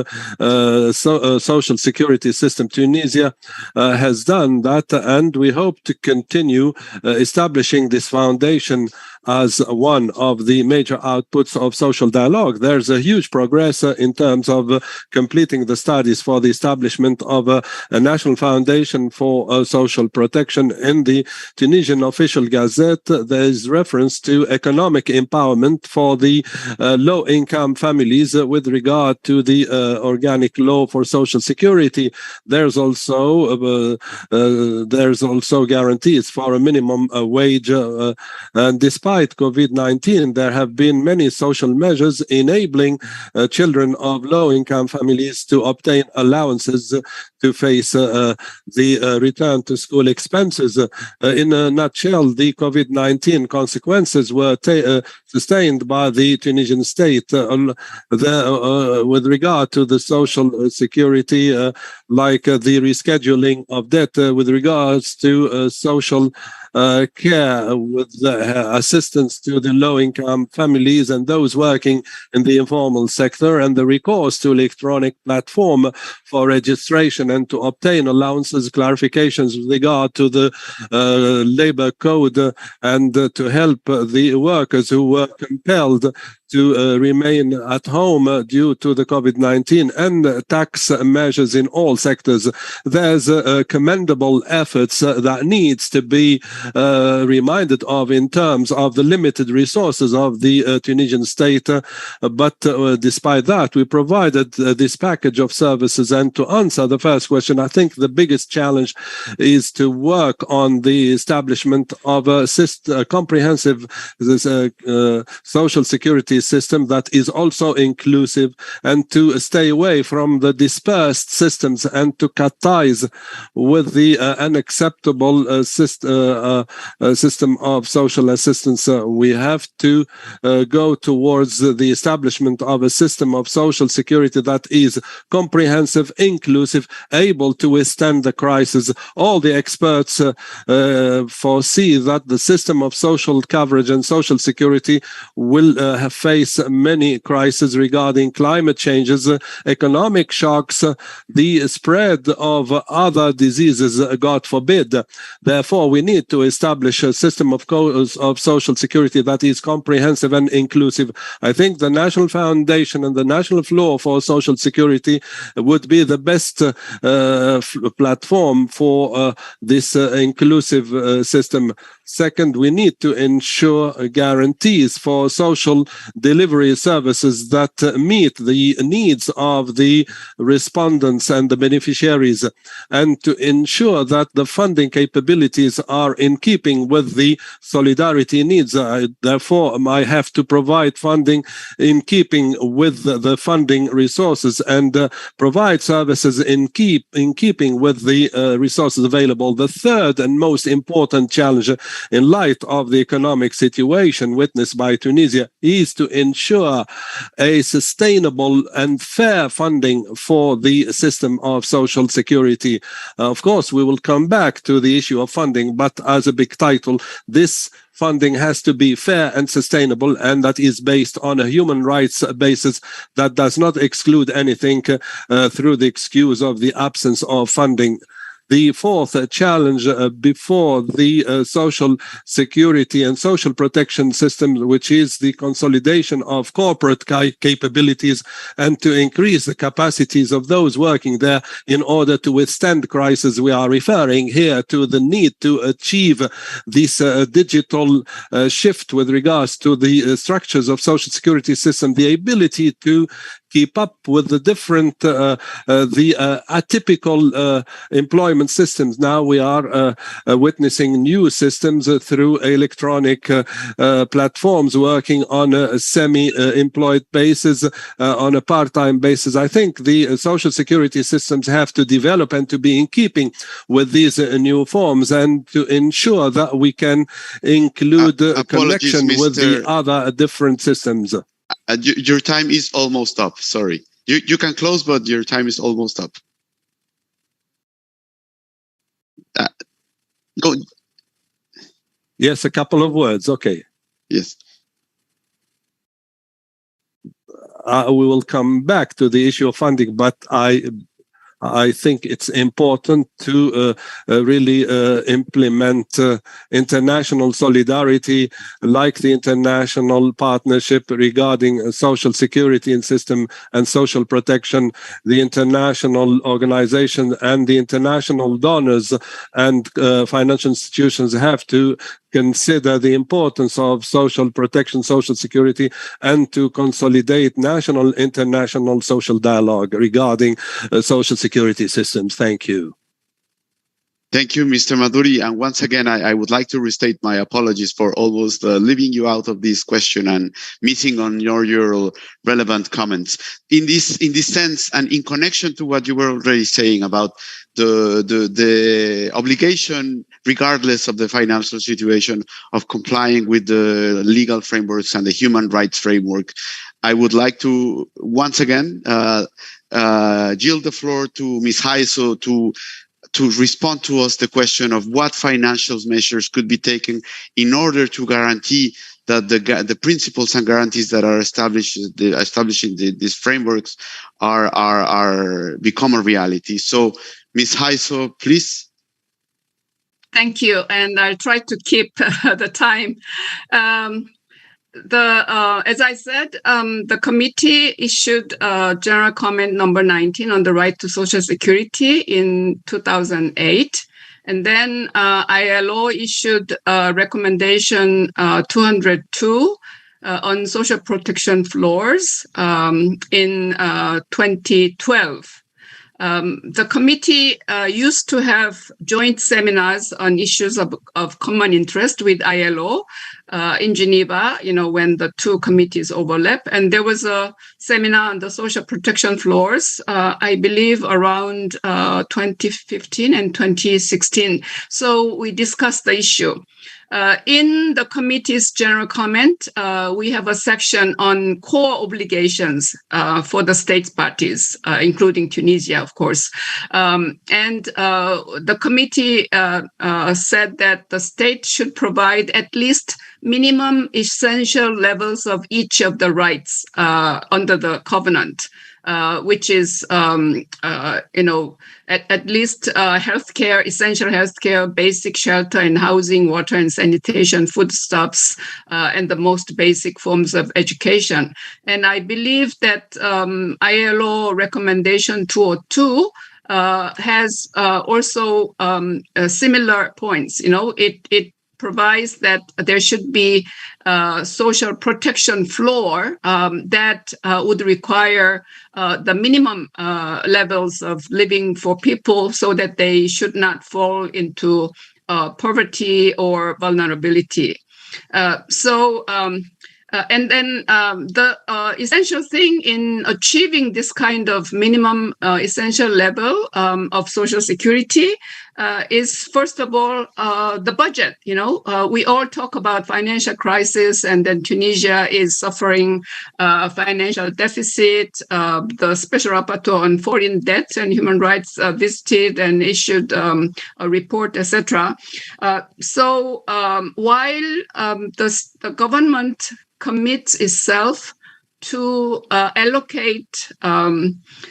social security system. Tunisia has done that, and we hope to continue establishing this foundation as one of the major outputs of social dialogue. There's a huge progress in terms of completing the studies for the establishment of a national foundation for social protection. In the Tunisian official gazette, there is reference to economic empowerment for the low-income families with regard to the organic law for social security. There's also guarantees for a minimum wage, and despite COVID-19, there have been many social measures enabling children of low-income families to obtain allowances to face the return to school expenses. In a nutshell, the COVID-19 consequences were sustained by the Tunisian state with regard to the social security, like the rescheduling of debt, with regards to social care, with assistance to the low-income families and those working in the informal sector, and the recourse to electronic platform for registration and to obtain allowances, clarifications with regard to the labor code, and to help the workers who were compelled to remain at home due to the COVID-19, and tax measures in all sectors. There's commendable efforts that needs to be reminded of in terms of the limited resources of the Tunisian state. But despite that, we provided this package of services. And to answer the first question, I think the biggest challenge is to work on the establishment of a comprehensive social security system that is also inclusive, and to stay away from the dispersed systems and to cut ties with the unacceptable system of social assistance. We have to go towards the establishment of a system of social security that is comprehensive, inclusive, able to withstand the crisis. All the experts foresee that the system of social coverage and social security will have face many crises regarding climate changes, economic shocks, the spread of other diseases, God forbid. Therefore, we need to establish a system of social security that is comprehensive and inclusive. I think the national foundation and the national floor for social security would be the best platform for this inclusive system. Second, we need to ensure guarantees for social delivery services that meet the needs of the respondents and the beneficiaries, and to ensure that the funding capabilities are in keeping with the solidarity needs. Therefore, I have to provide funding in keeping with the funding resources and provide services in keeping with the resources available. The third and most important challenge in light of the economic situation witnessed by Tunisia is to ensure a sustainable and fair funding for the system of social security. Of course, we will come back to the issue of funding, but as a big title, this funding has to be fair and sustainable, and that is based on a human rights basis that does not exclude anything through the excuse of the absence of funding. The fourth challenge before the social security and social protection system, which is the consolidation of corporate capabilities and to increase the capacities of those working there in order to withstand crisis. We are referring here to the need to achieve this digital shift with regards to the structures of social security system, the ability to keep up with the different, atypical employment systems. Now we are witnessing new systems through electronic platforms working on a semi-employed basis, on a part-time basis. I think the social security systems have to develop and to be in keeping with these new forms, and to ensure that we can include a connection with the other different systems. Your time is almost up. Sorry. You can close, but your time is almost up. Go. Yes, a couple of words. Okay. Yes. We will come back to the issue of funding, but I think it's important to really implement international solidarity, like the international partnership regarding social security and system and social protection. The international organization and the international donors and financial institutions have to consider the importance of social protection, social security, and to consolidate national, international social dialogue regarding social security systems. Thank you. Thank you, Mr. Maduri. And once again, I would like to restate my apologies for almost leaving you out of this question and missing on your relevant comments. In this sense, and in connection to what you were already saying about the obligation, regardless of the financial situation, of complying with the legal frameworks and the human rights framework, I would like to once again yield the floor to Ms. Haiso to respond to us the question of what financial measures could be taken in order to guarantee that the principles and guarantees that are establishing these frameworks are become a reality. So, Ms. Haiso, please. Thank you, and I'll try to keep the time. As I said, the committee issued General Comment number 19 on the right to social security in 2008. And then ILO issued recommendation 202 on social protection floors in 2012. The committee used to have joint seminars on issues of common interest with ILO in Geneva, when the two committees overlap. And there was a seminar on the social protection floors, I believe around 2015 and 2016. So we discussed the issue. In the committee's general comment, we have a section on core obligations for the state parties, including Tunisia, of course. And the committee said that the state should provide at least minimum essential levels of each of the rights under the covenant. Which is, at least healthcare, essential healthcare, basic shelter and housing, water and sanitation, foodstuffs, and the most basic forms of education. And I believe that ILO recommendation 202 has also similar points. It provides that there should be social protection floor that would require the minimum levels of living for people so that they should not fall into poverty or vulnerability. And then the essential thing in achieving this kind of minimum essential level of social security is, first of all, the budget. We all talk about financial crisis, and then Tunisia is suffering financial deficit. The Special Rapporteur on Foreign Debt and Human Rights visited and issued a report, etc. So while the government commits itself to allocate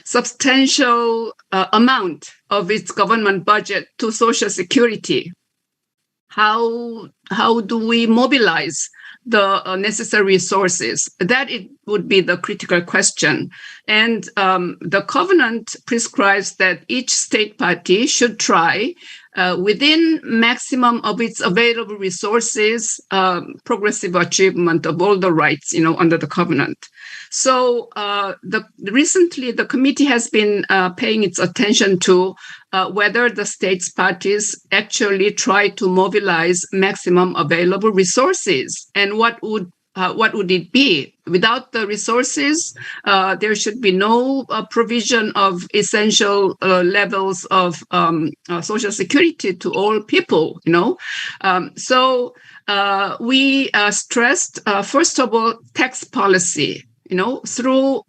substantial amount of its government budget to social security, how do we mobilize the necessary resources? That it would be the critical question. And the covenant prescribes that each state party should try within maximum of its available resources, progressive achievement of all the rights, under the covenant. So recently, the committee has been paying its attention to whether the states parties actually try to mobilize maximum available resources, and what would it be? Without the resources, there should be no provision of essential levels of social security to all people, So we stressed, first of all, tax policy. Through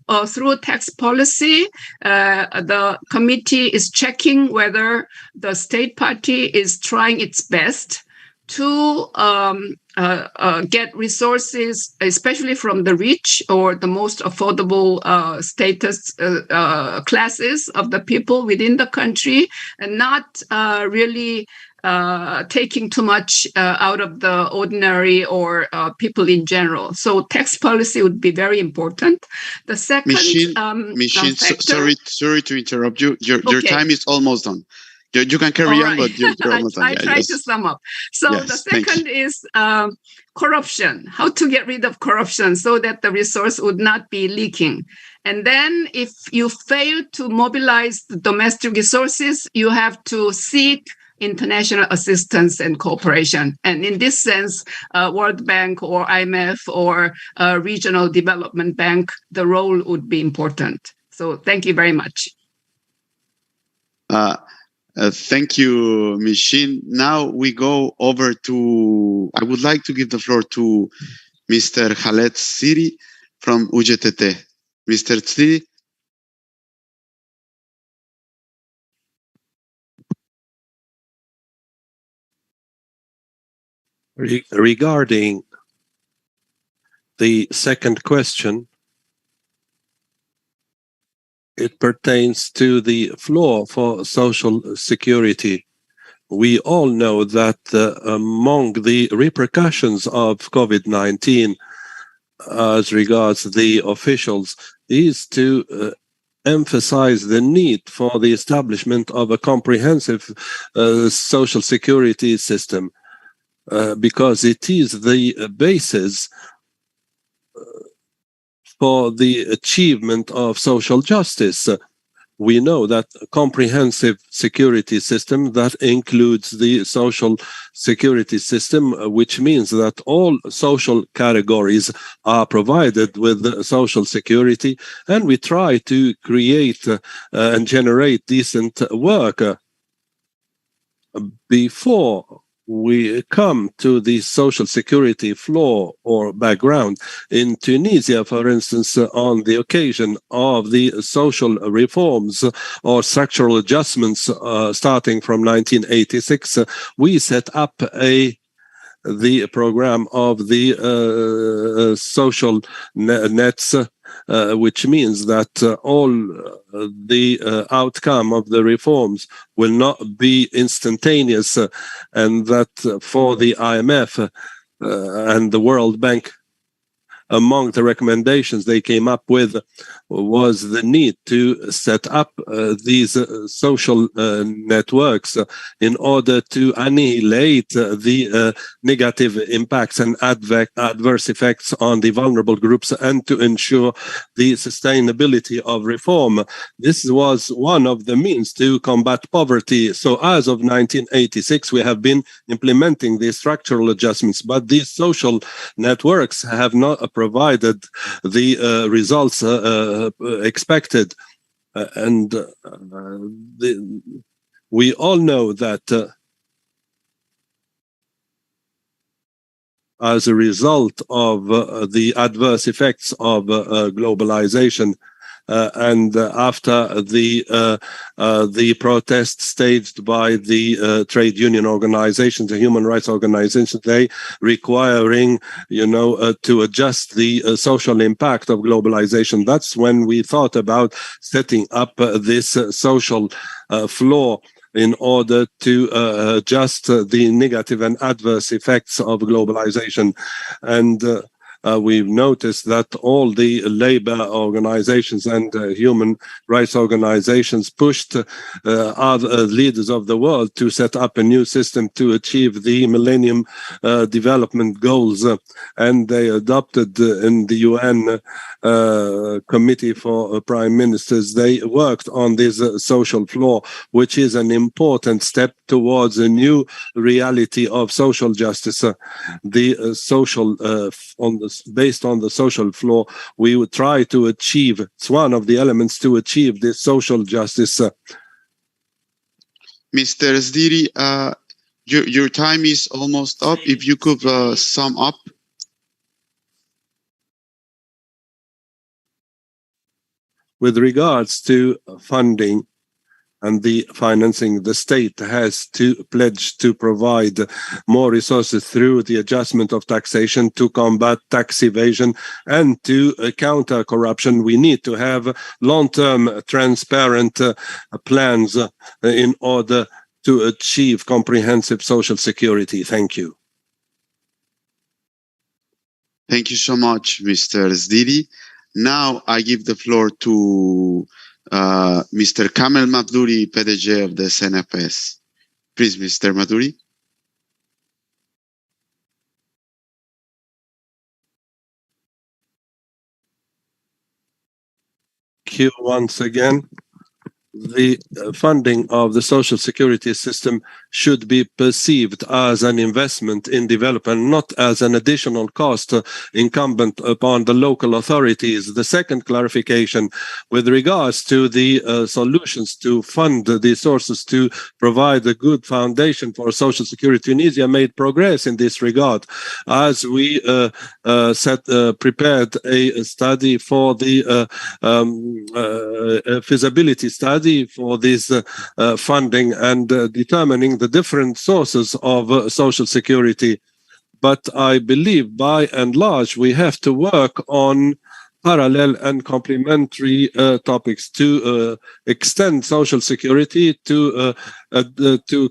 tax policy, the committee is checking whether the state party is trying its best to get resources, especially from the rich or the most affordable status classes of the people within the country, and not really taking too much out of the ordinary or people in general. So tax policy would be very important. The second Machine, sorry to interrupt you. Your time is almost done. You can carry on, but you're almost done. I try to sum up. So yes, the second is corruption, how to get rid of corruption so that the resource would not be leaking. And then if you fail to mobilize the domestic resources, you have to seek international assistance and cooperation. And in this sense, World Bank or IMF or Regional Development Bank, the role would be important. So thank you very much. Thank you, Machine. Now we go over to, I would like to give the floor to Mr. Khaled Siri from UGTT. Mr. Siri. Regarding the second question, it pertains to the floor for social security. We all know that among the repercussions of COVID-19 as regards the officials is to emphasize the need for the establishment of a comprehensive social security system, because it is the basis for the achievement of social justice. We know that a comprehensive security system that includes the social security system, which means that all social categories are provided with social security, and we try to create and generate decent work. Before we come to the social security floor or background. In Tunisia, for instance, on the occasion of the social reforms or structural adjustments starting from 1986, we set up the program of the social nets, which means that all the outcome of the reforms will not be instantaneous, and that for the IMF and the World Bank, among the recommendations they came up with was the need to set up these social networks in order to annihilate the negative impacts and adverse effects on the vulnerable groups and to ensure the sustainability of reform. This was one of the means to combat poverty. So as of 1986, we have been implementing these structural adjustments, but these social networks have not provided the results expected. We all know that as a result of the adverse effects of globalization, and after the protest staged by the trade union organizations, the human rights organizations, they requiring, to adjust the social impact of globalization. That's when we thought about setting up this social floor in order to adjust the negative and adverse effects of globalization. And we've noticed that all the labor organizations and human rights organizations pushed other leaders of the world to set up a new system to achieve the Millennium Development Goals. And they adopted in the UN Committee for Prime Ministers, they worked on this social floor, which is an important step towards a new reality of social justice. The social based on the social floor, we would try to achieve, it's one of the elements to achieve this social justice. Mr. Zdiri, your time is almost up. If you could sum up. With regards to funding and the financing, the state has to pledge to provide more resources through the adjustment of taxation to combat tax evasion and to counter corruption. We need to have long-term transparent plans in order to achieve comprehensive social security. Thank you. Thank you so much, Mr. Zdiri. Now I give the floor to Mr. Kamel Madouri, PDG of the CNPS. Please, Mr. Madouri. Thank you once again. The funding of the social security system should be perceived as an investment in development, not as an additional cost incumbent upon the local authorities. The second clarification with regards to the solutions to fund the sources to provide a good foundation for social security. Tunisia made progress in this regard as we prepared a study for the feasibility study for this funding and determining the different sources of social security. But I believe by and large we have to work on parallel and complementary topics to extend social security to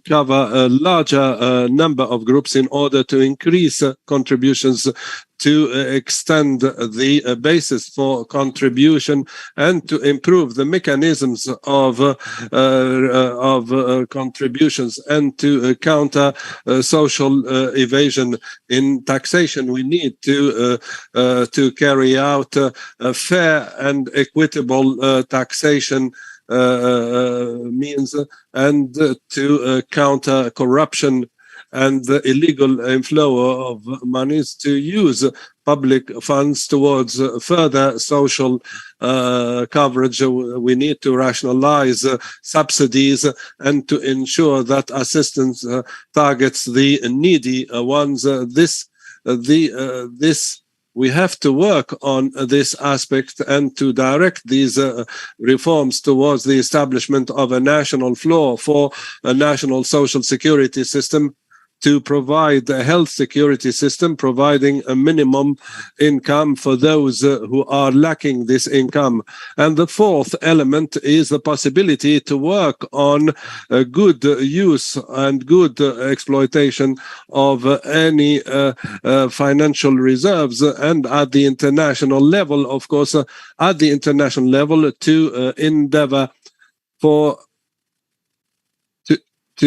cover a larger number of groups in order to increase contributions, to extend the basis for contribution and to improve the mechanisms of contributions and to counter social evasion. In taxation, we need to carry out a fair and equitable taxation means and to counter corruption and the illegal inflow of monies, to use public funds towards further social coverage. We need to rationalize subsidies and to ensure that assistance targets the needy ones. We have to work on this aspect and to direct these reforms towards the establishment of a national floor for a national social security system, to provide a health security system, providing a minimum income for those who are lacking this income. And the fourth element is the possibility to work on good use and good exploitation of any financial reserves, and at the international level, of course, at the international level, to endeavor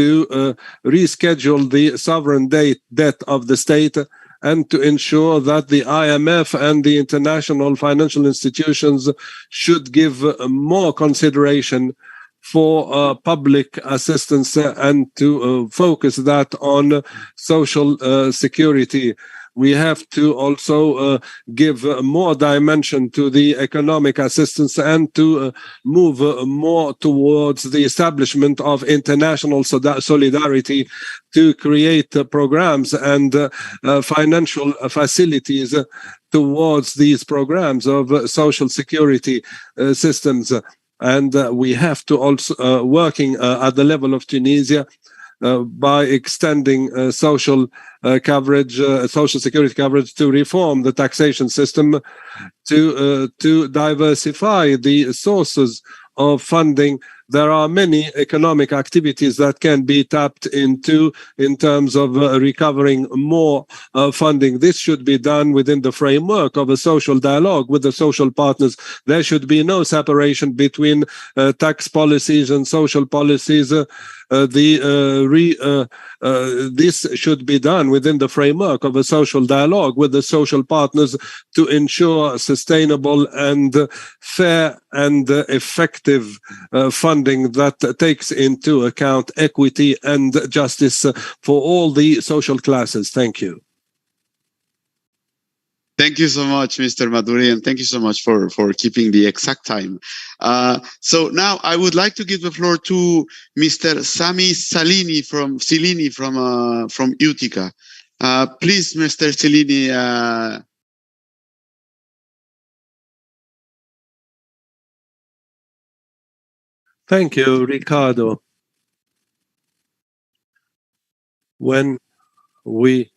to reschedule the sovereign debt of the state, and to ensure that the IMF and the international financial institutions should give more consideration for public assistance and to focus that on social security. We have to also give more dimension to the economic assistance and to move more towards the establishment of international solidarity, to create programs and financial facilities towards these programs of social security systems. And we have to also working at the level of Tunisia by extending social coverage, social security coverage, to reform the taxation system, to diversify the sources of funding. There are many economic activities that can be tapped into in terms of recovering more funding. This should be done within the framework of a social dialogue with the social partners. There should be no separation between tax policies and social policies. This should be done within the framework of a social dialogue with the social partners to ensure sustainable and fair and effective funding that takes into account equity and justice for all the social classes. Thank you. Thank you so much, Mr. Maduri, and thank you so much for keeping the exact time. So now I would like to give the floor to Mr. Sami Salini from Utica. Please, Mr. Salini. Thank you, Ricardo. When we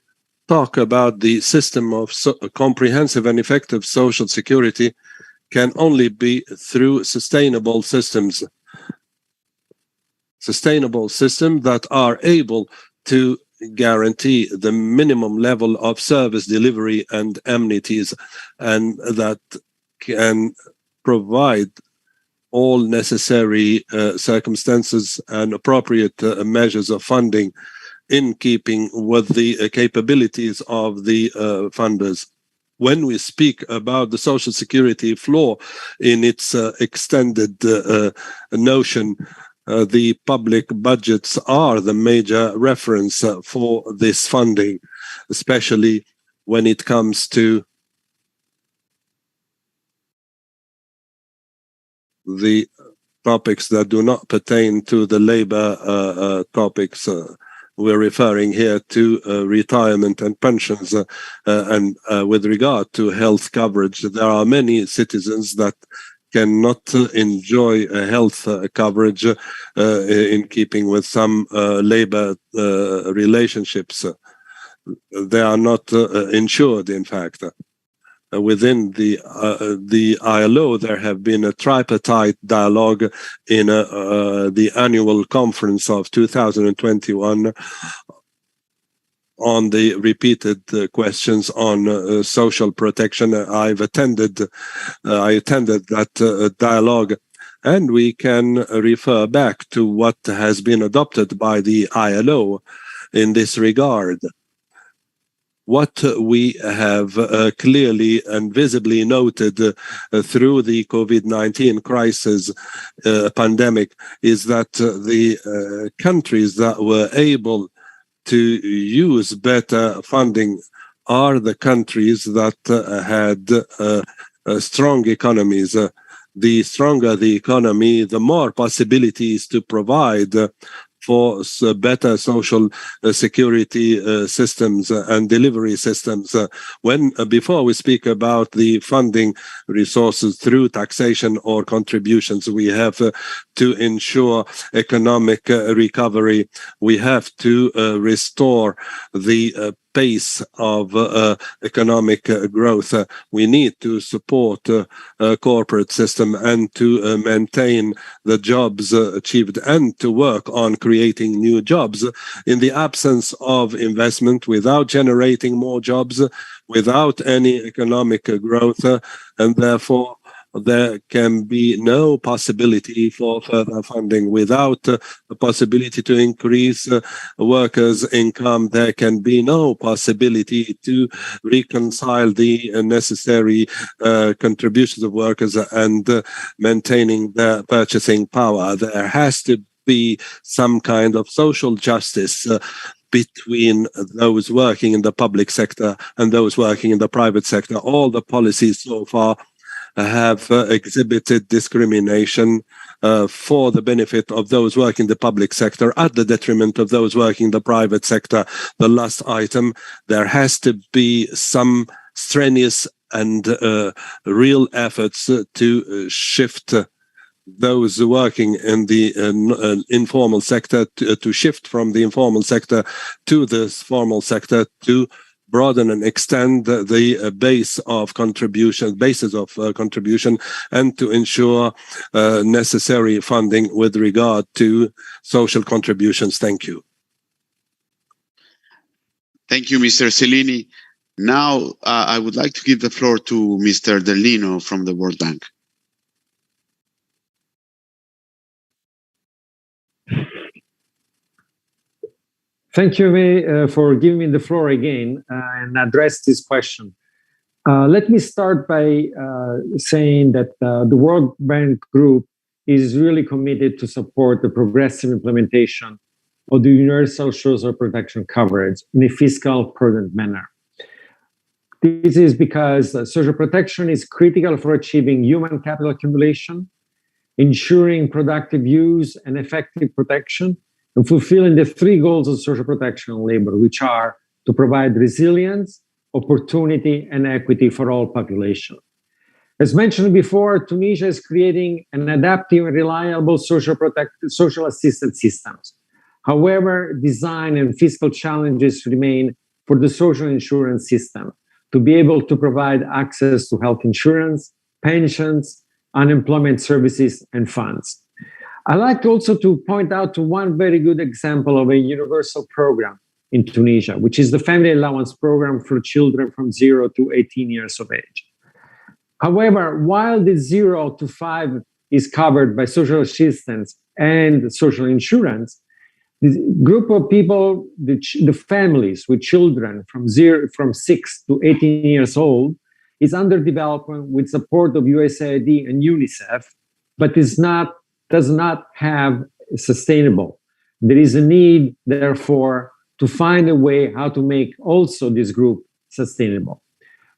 talk about the system of comprehensive and effective social security, can only be through sustainable systems that are able to guarantee the minimum level of service delivery and amenities, and that can provide all necessary circumstances and appropriate measures of funding in keeping with the capabilities of the funders. When we speak about the social security floor in its extended notion, the public budgets are the major reference for this funding, especially when it comes to the topics that do not pertain to the labor topics. We're referring here to retirement and pensions, and with regard to health coverage, there are many citizens that cannot enjoy health coverage in keeping with some labor relationships. They are not insured, in fact. Within the ILO, there have been a tripartite dialogue in the annual conference of 2021 on the repeated questions on social protection. I attended that dialogue, and we can refer back to what has been adopted by the ILO in this regard. What we have clearly and visibly noted through the COVID-19 crisis pandemic is that the countries that were able to use better funding are the countries that had strong economies. The stronger the economy, the more possibilities to provide for better social security systems and delivery systems. Before we speak about the funding resources through taxation or contributions, we have to ensure economic recovery. We have to restore the pace of economic growth. We need to support a corporate system and to maintain the jobs achieved and to work on creating new jobs. In the absence of investment, without generating more jobs, without any economic growth, and therefore there can be no possibility for further funding. Without the possibility to increase workers' income, there can be no possibility to reconcile the necessary contributions of workers and maintaining their purchasing power. There has to be some kind of social justice between those working in the public sector and those working in the private sector. All the policies so far have exhibited discrimination for the benefit of those working in the public sector at the detriment of those working in the private sector. The last item, there has to be some strenuous and real efforts to shift those working in the informal sector to shift from the informal sector to the formal sector, to broaden and extend the basis of contribution, and to ensure necessary funding with regard to social contributions. Thank you. Thank you, Mr. Cellini. Now, I would like to give the floor to Mr. Dellino from the World Bank. Thank you for giving me the floor again and address this question. Let me start by saying that the World Bank Group is really committed to support the progressive implementation of the universal social protection coverage in a fiscal prudent manner. This is because social protection is critical for achieving human capital accumulation, ensuring productive use and effective protection, and fulfilling the three goals of social protection and labor, which are to provide resilience, opportunity, and equity for all population. As mentioned before, Tunisia is creating an adaptive and reliable social assistance systems. However, design and fiscal challenges remain for the social insurance system to be able to provide access to health insurance, pensions, unemployment services, and funds. I'd like also to point out to one very good example of a universal program in Tunisia, which is the Family Allowance Program for children from 0 to 18 years of age. However, while the 0 to 5 is covered by social assistance and social insurance, the group of people, the families with children from 6 to 18 years old, is under development with support of USAID and UNICEF, but does not have sustainable. There is a need, therefore, to find a way how to make also this group sustainable.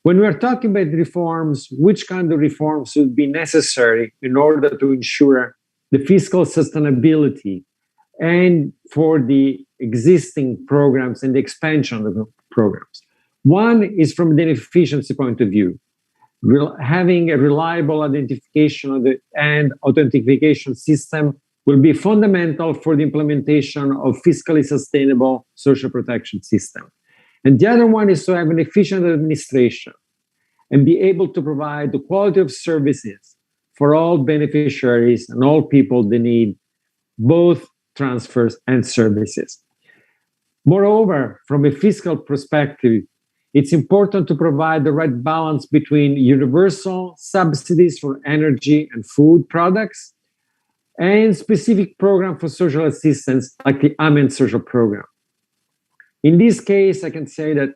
When we are talking about reforms, which kind of reforms would be necessary in order to ensure the fiscal sustainability and for the existing programs and the expansion of the programs? One is from the efficiency point of view. Having a reliable identification and authentication system will be fundamental for the implementation of fiscally sustainable social protection system. And the other one is to have an efficient administration and be able to provide the quality of services for all beneficiaries and all people that need both transfers and services. Moreover, from a fiscal perspective, it's important to provide the right balance between universal subsidies for energy and food products and specific program for social assistance like the Amen Social Program. In this case, I can say that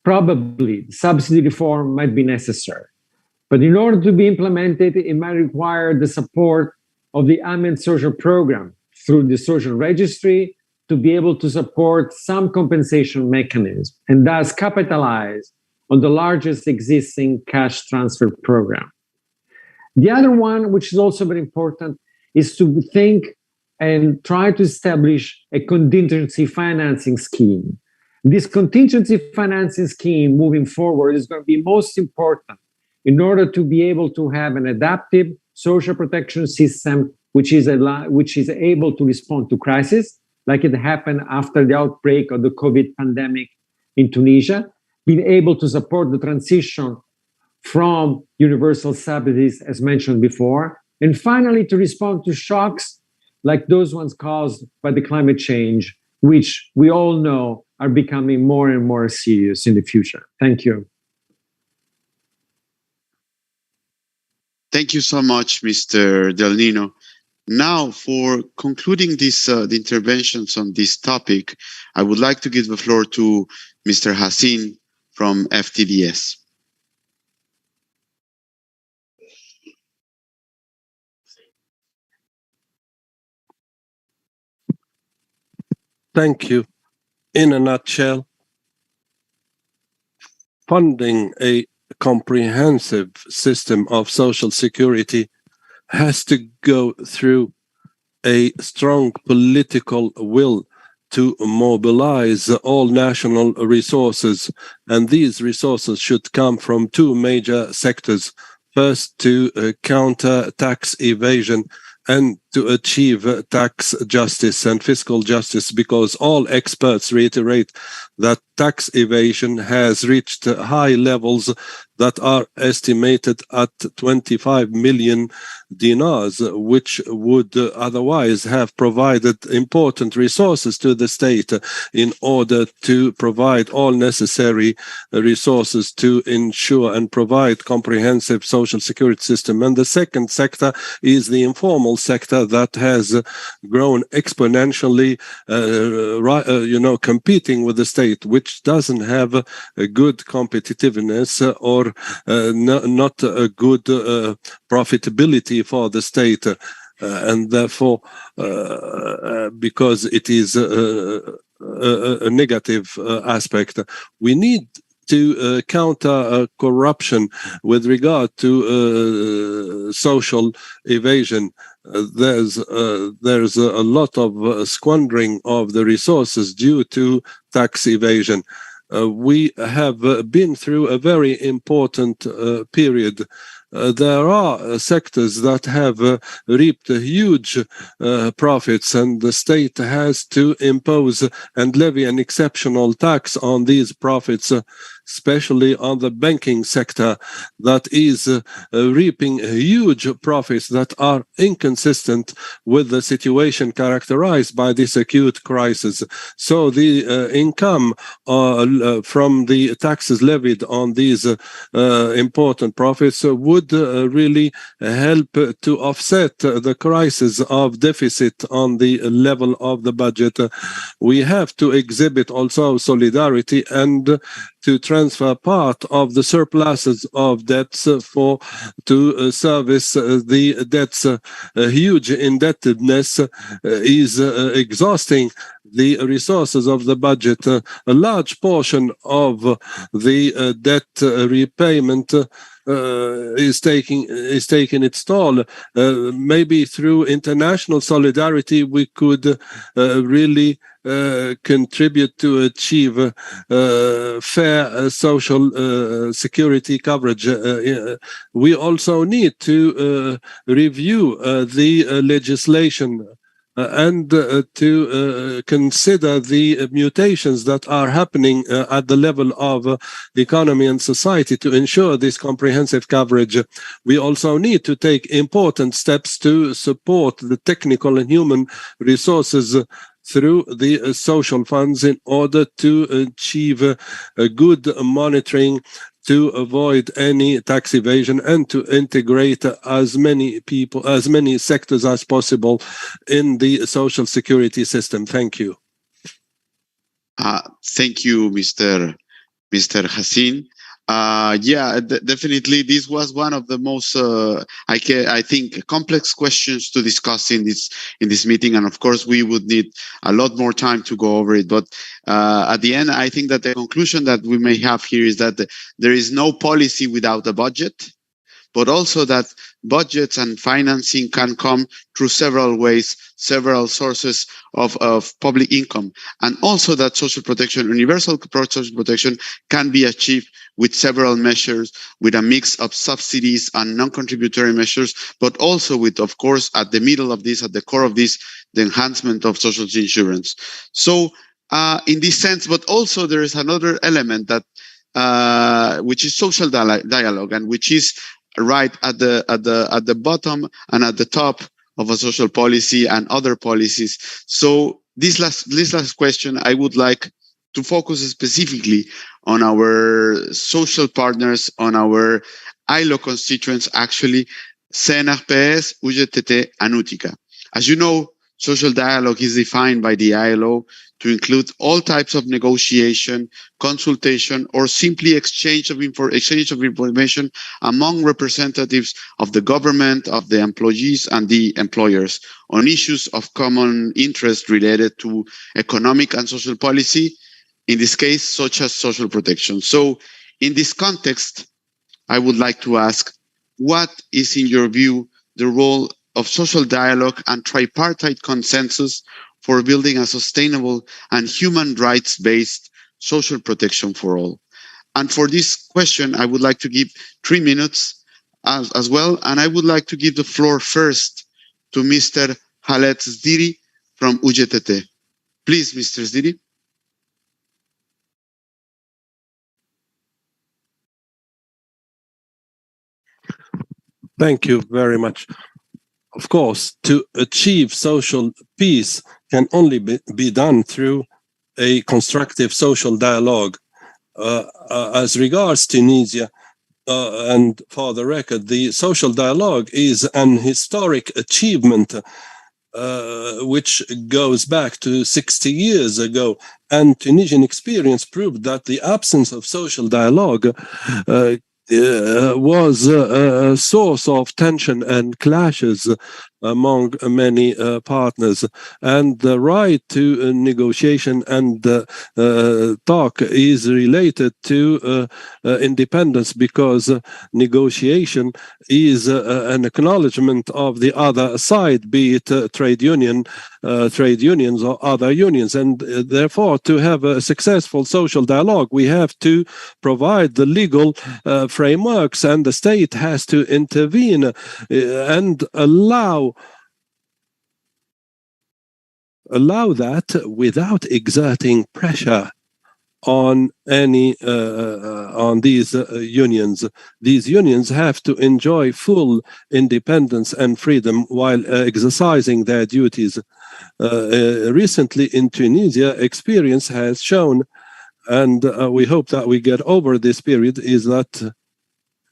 probably subsidy reform might be necessary. But in order to be implemented, it might require the support of the Amen Social Program through the social registry to be able to support some compensation mechanism and thus capitalize on the largest existing cash transfer program. The other one, which is also very important, is to think and try to establish a contingency financing scheme. This contingency financing scheme moving forward is going to be most important in order to be able to have an adaptive social protection system which is able to respond to crisis, like it happened after the outbreak of the COVID pandemic in Tunisia, being able to support the transition from universal subsidies, as mentioned before, and finally to respond to shocks like those ones caused by the climate change, which we all know are becoming more and more serious in the future. Thank you. Thank you so much, Mr. Del Nino. Now, for concluding this, the interventions on this topic, I would like to give the floor to Mr. Hassin from FTDS. Thank you. In a nutshell, funding a comprehensive system of social security has to go through a strong political will to mobilize all national resources, and these resources should come from two major sectors. First, to counter tax evasion and to achieve tax justice and fiscal justice, because all experts reiterate that tax evasion has reached high levels that are estimated at 25 million dinars, which would otherwise have provided important resources to the state in order to provide all necessary resources to ensure and provide comprehensive social security system. And the second sector is the informal sector that has grown exponentially, competing with the state, which doesn't have a good competitiveness or not a good profitability for the state. And therefore, because it is a negative aspect, we need to counter corruption with regard to social evasion. There's a lot of squandering of the resources due to tax evasion. We have been through a very important period. There are sectors that have reaped huge profits, and the state has to impose and levy an exceptional tax on these profits, especially on the banking sector that is reaping huge profits that are inconsistent with the situation characterized by this acute crisis. So the income from the taxes levied on these important profits would really help to offset the crisis of deficit on the level of the budget. We have to exhibit also solidarity and to transfer part of the surpluses of debts to service the debts. Huge indebtedness is exhausting the resources of the budget. A large portion of the debt repayment is taking its toll. Maybe through international solidarity, we could really contribute to achieve fair social security coverage. We also need to review the legislation and to consider the mutations that are happening at the level of the economy and society to ensure this comprehensive coverage. We also need to take important steps to support the technical and human resources through the social funds in order to achieve a good monitoring, to avoid any tax evasion, and to integrate as many people, as many sectors as possible in the social security system. Thank you. Thank you, Mr. Hassin. Definitely. This was one of the most, I think, complex questions to discuss in this meeting, and of course, we would need a lot more time to go over it. But at the end, I think that the conclusion that we may have here is that there is no policy without a budget, but also that budgets and financing can come through several ways, several sources of public income, and also that social protection, universal social protection, can be achieved with several measures, with a mix of subsidies and non-contributory measures, but also with, of course, at the middle of this, at the core of this, the enhancement of social insurance. So in this sense, but also there is another element that which is social dialogue, and which is right at the bottom and at the top of a social policy and other policies. So this last question, I would like to focus specifically on our social partners, on our ILO constituents, actually, CNRPS, UGTT, and UTICA. As you know, social dialogue is defined by the ILO to include all types of negotiation, consultation, or simply exchange of information among representatives of the government, of the employees, and the employers on issues of common interest related to economic and social policy, in this case, such as social protection. So in this context, I would like to ask, what is, in your view, the role of social dialogue and tripartite consensus for building a sustainable and human rights-based social protection for all? And for this question, I would like to give 3 minutes as well. And I would like to give the floor first to Mr. Khaled Zdiri from UGTT. Please, Mr. Zdiri. Thank you very much. Of course, to achieve social peace can only be done through a constructive social dialogue. As regards Tunisia, and for the record, the social dialogue is an historic achievement which goes back to 60 years ago. And Tunisian experience proved that the absence of social dialogue was a source of tension and clashes among many partners. And the right to negotiation and talk is related to independence, because negotiation is an acknowledgement of the other side, be it trade unions or other unions. And therefore, to have a successful social dialogue, we have to provide the legal frameworks, and the state has to intervene and allow that without exerting pressure on any on these unions. These unions have to enjoy full independence and freedom while exercising their duties. Recently in Tunisia, experience has shown, and we hope that we get over this period, is that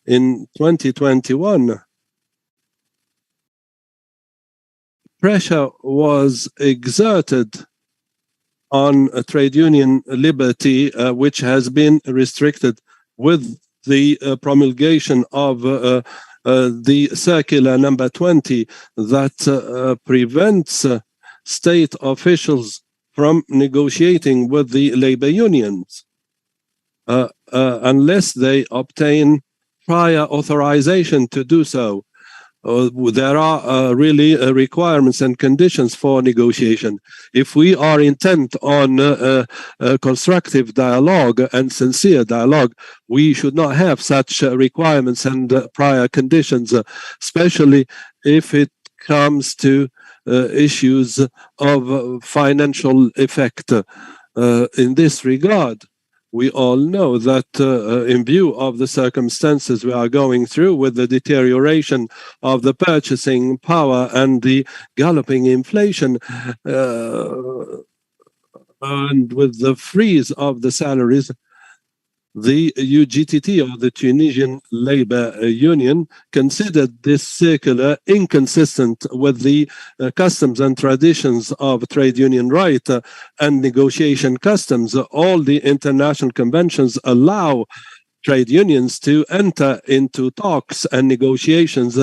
in 2021, pressure was exerted on a trade union liberty, which has been restricted with the promulgation of the circular number 20 that prevents state officials from negotiating with the labor unions unless they obtain prior authorization to do so. There are really requirements and conditions for negotiation. If we are intent on constructive dialogue and sincere dialogue, we should not have such requirements and prior conditions, especially if it comes to issues of financial effect. In this regard, we all know that in view of the circumstances we are going through, with the deterioration of the purchasing power and the galloping inflation, and with the freeze of the salaries, the UGTT, or the Tunisian Labor Union, considered this circular inconsistent with the customs and traditions of trade union right and negotiation customs. All the international conventions allow trade unions to enter into talks and negotiations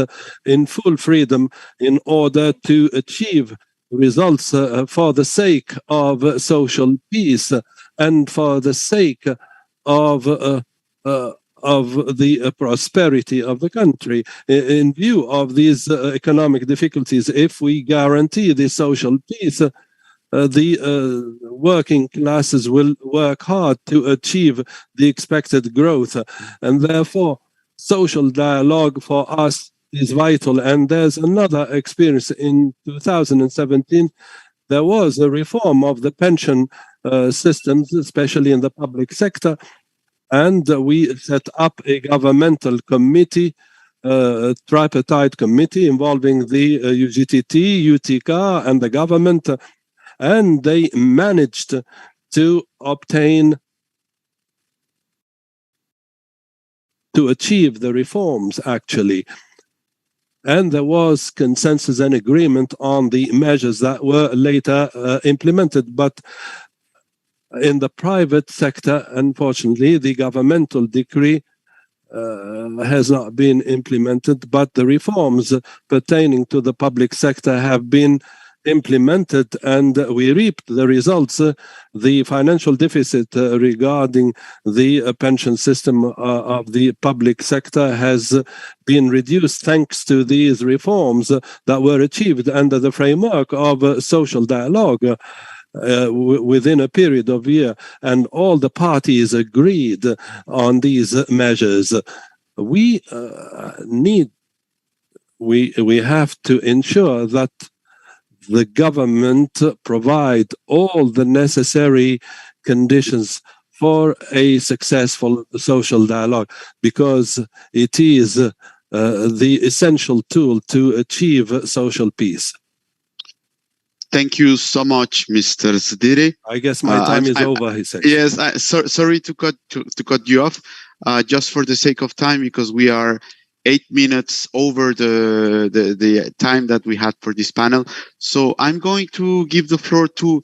in full freedom in order to achieve results for the sake of social peace and for the sake of the prosperity of the country. In view of these economic difficulties, if we guarantee the social peace, the working classes will work hard to achieve the expected growth. And therefore, social dialogue for us is vital. And there's another experience. In 2017, there was a reform of the pension systems, especially in the public sector. And we set up a governmental committee, tripartite committee involving the UGTT, UTK, and the government. And they managed to achieve the reforms, actually. And there was consensus and agreement on the measures that were later implemented. But in the private sector, unfortunately, the governmental decree has not been implemented, but the reforms pertaining to the public sector have been implemented, and we reaped the results. The financial deficit regarding the pension system of the public sector has been reduced thanks to these reforms that were achieved under the framework of social dialogue within a period of a year, and all the parties agreed on these measures. We have to ensure that the government provide all the necessary conditions for a successful social dialogue, because it is the essential tool to achieve social peace. Thank you so much, Mr. Zdiri. I guess my time is over, he says. Yes, sorry to cut you off, just for the sake of time, because we are 8 minutes over the time that we had for this panel. So I'm going to give the floor to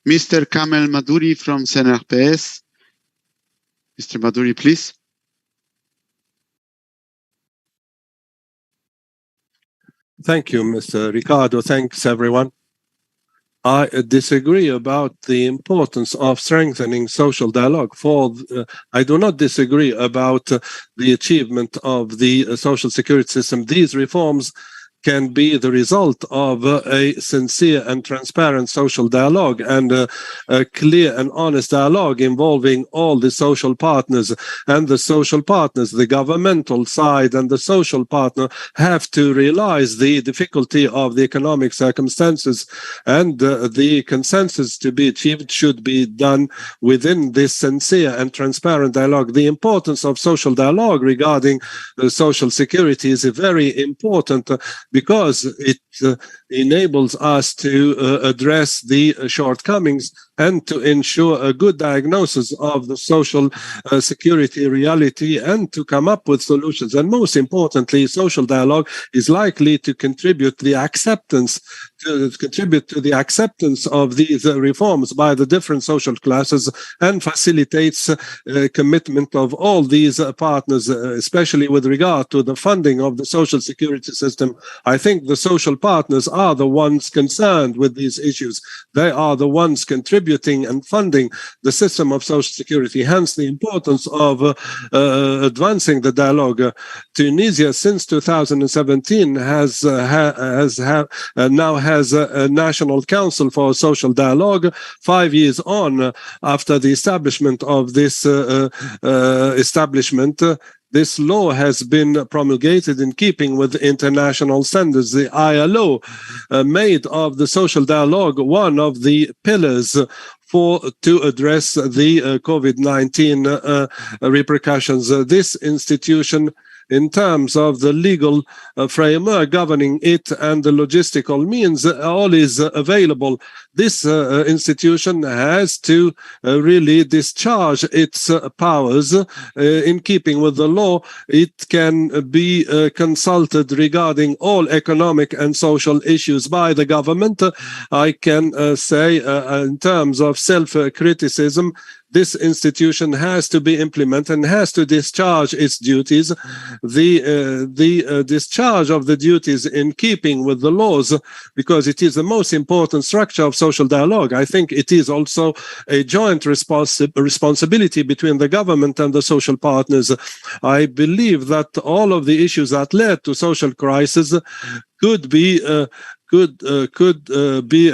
Mr. Kamel Madouri from CNRPS. Mr. Madouri, please. Thank you, Mr. Ricardo. Thanks, everyone. I disagree about the importance of strengthening social dialogue. I do not disagree about the achievement of the social security system. These reforms can be the result of a sincere and transparent social dialogue and a clear and honest dialogue involving all the social partners. And the social partners, the governmental side and the social partner, have to realize the difficulty of the economic circumstances, and the consensus to be achieved should be done within this sincere and transparent dialogue. The importance of social dialogue regarding social security is very important, because it enables us to address the shortcomings and to ensure a good diagnosis of the social security reality and to come up with solutions. And most importantly, social dialogue is likely to contribute to the acceptance of these reforms by the different social classes, and facilitates commitment of all these partners, especially with regard to the funding of the social security system. I think the social partners are the ones concerned with these issues. They are the ones contributing and funding the system of social security, hence the importance of advancing the dialogue. Tunisia, since 2017, now has a National Council for Social Dialogue. 5 years on after the establishment of this establishment, this law has been promulgated in keeping with international standards. The ILO made of the social dialogue one of the pillars to address the COVID-19 repercussions. This institution, in terms of the legal framework governing it and the logistical means, all is available. This institution has to really discharge its powers in keeping with the law. It can be consulted regarding all economic and social issues by the government. I can say in terms of self-criticism, this institution has to be implemented and has to discharge its duties. The discharge of the duties in keeping with the laws, because it is the most important structure of social dialogue. I think it is also a joint responsibility between the government and the social partners. I believe that all of the issues that led to social crisis could be a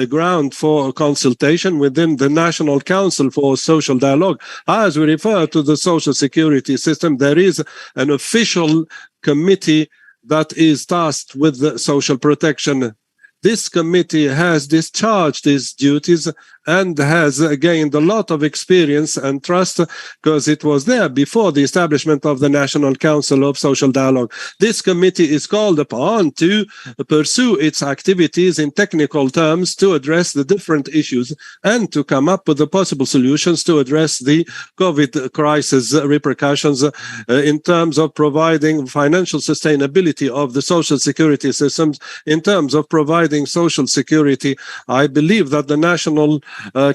ground for consultation within the National Council for Social Dialogue. As we refer to the social security system, there is an official committee that is tasked with the social protection. This committee has discharged its duties and has gained a lot of experience and trust because it was there before the establishment of the National Council of Social Dialogue. This committee is called upon to pursue its activities in technical terms to address the different issues and to come up with the possible solutions to address the COVID crisis repercussions in terms of providing financial sustainability of the social security systems, in terms of providing social security. I believe that the National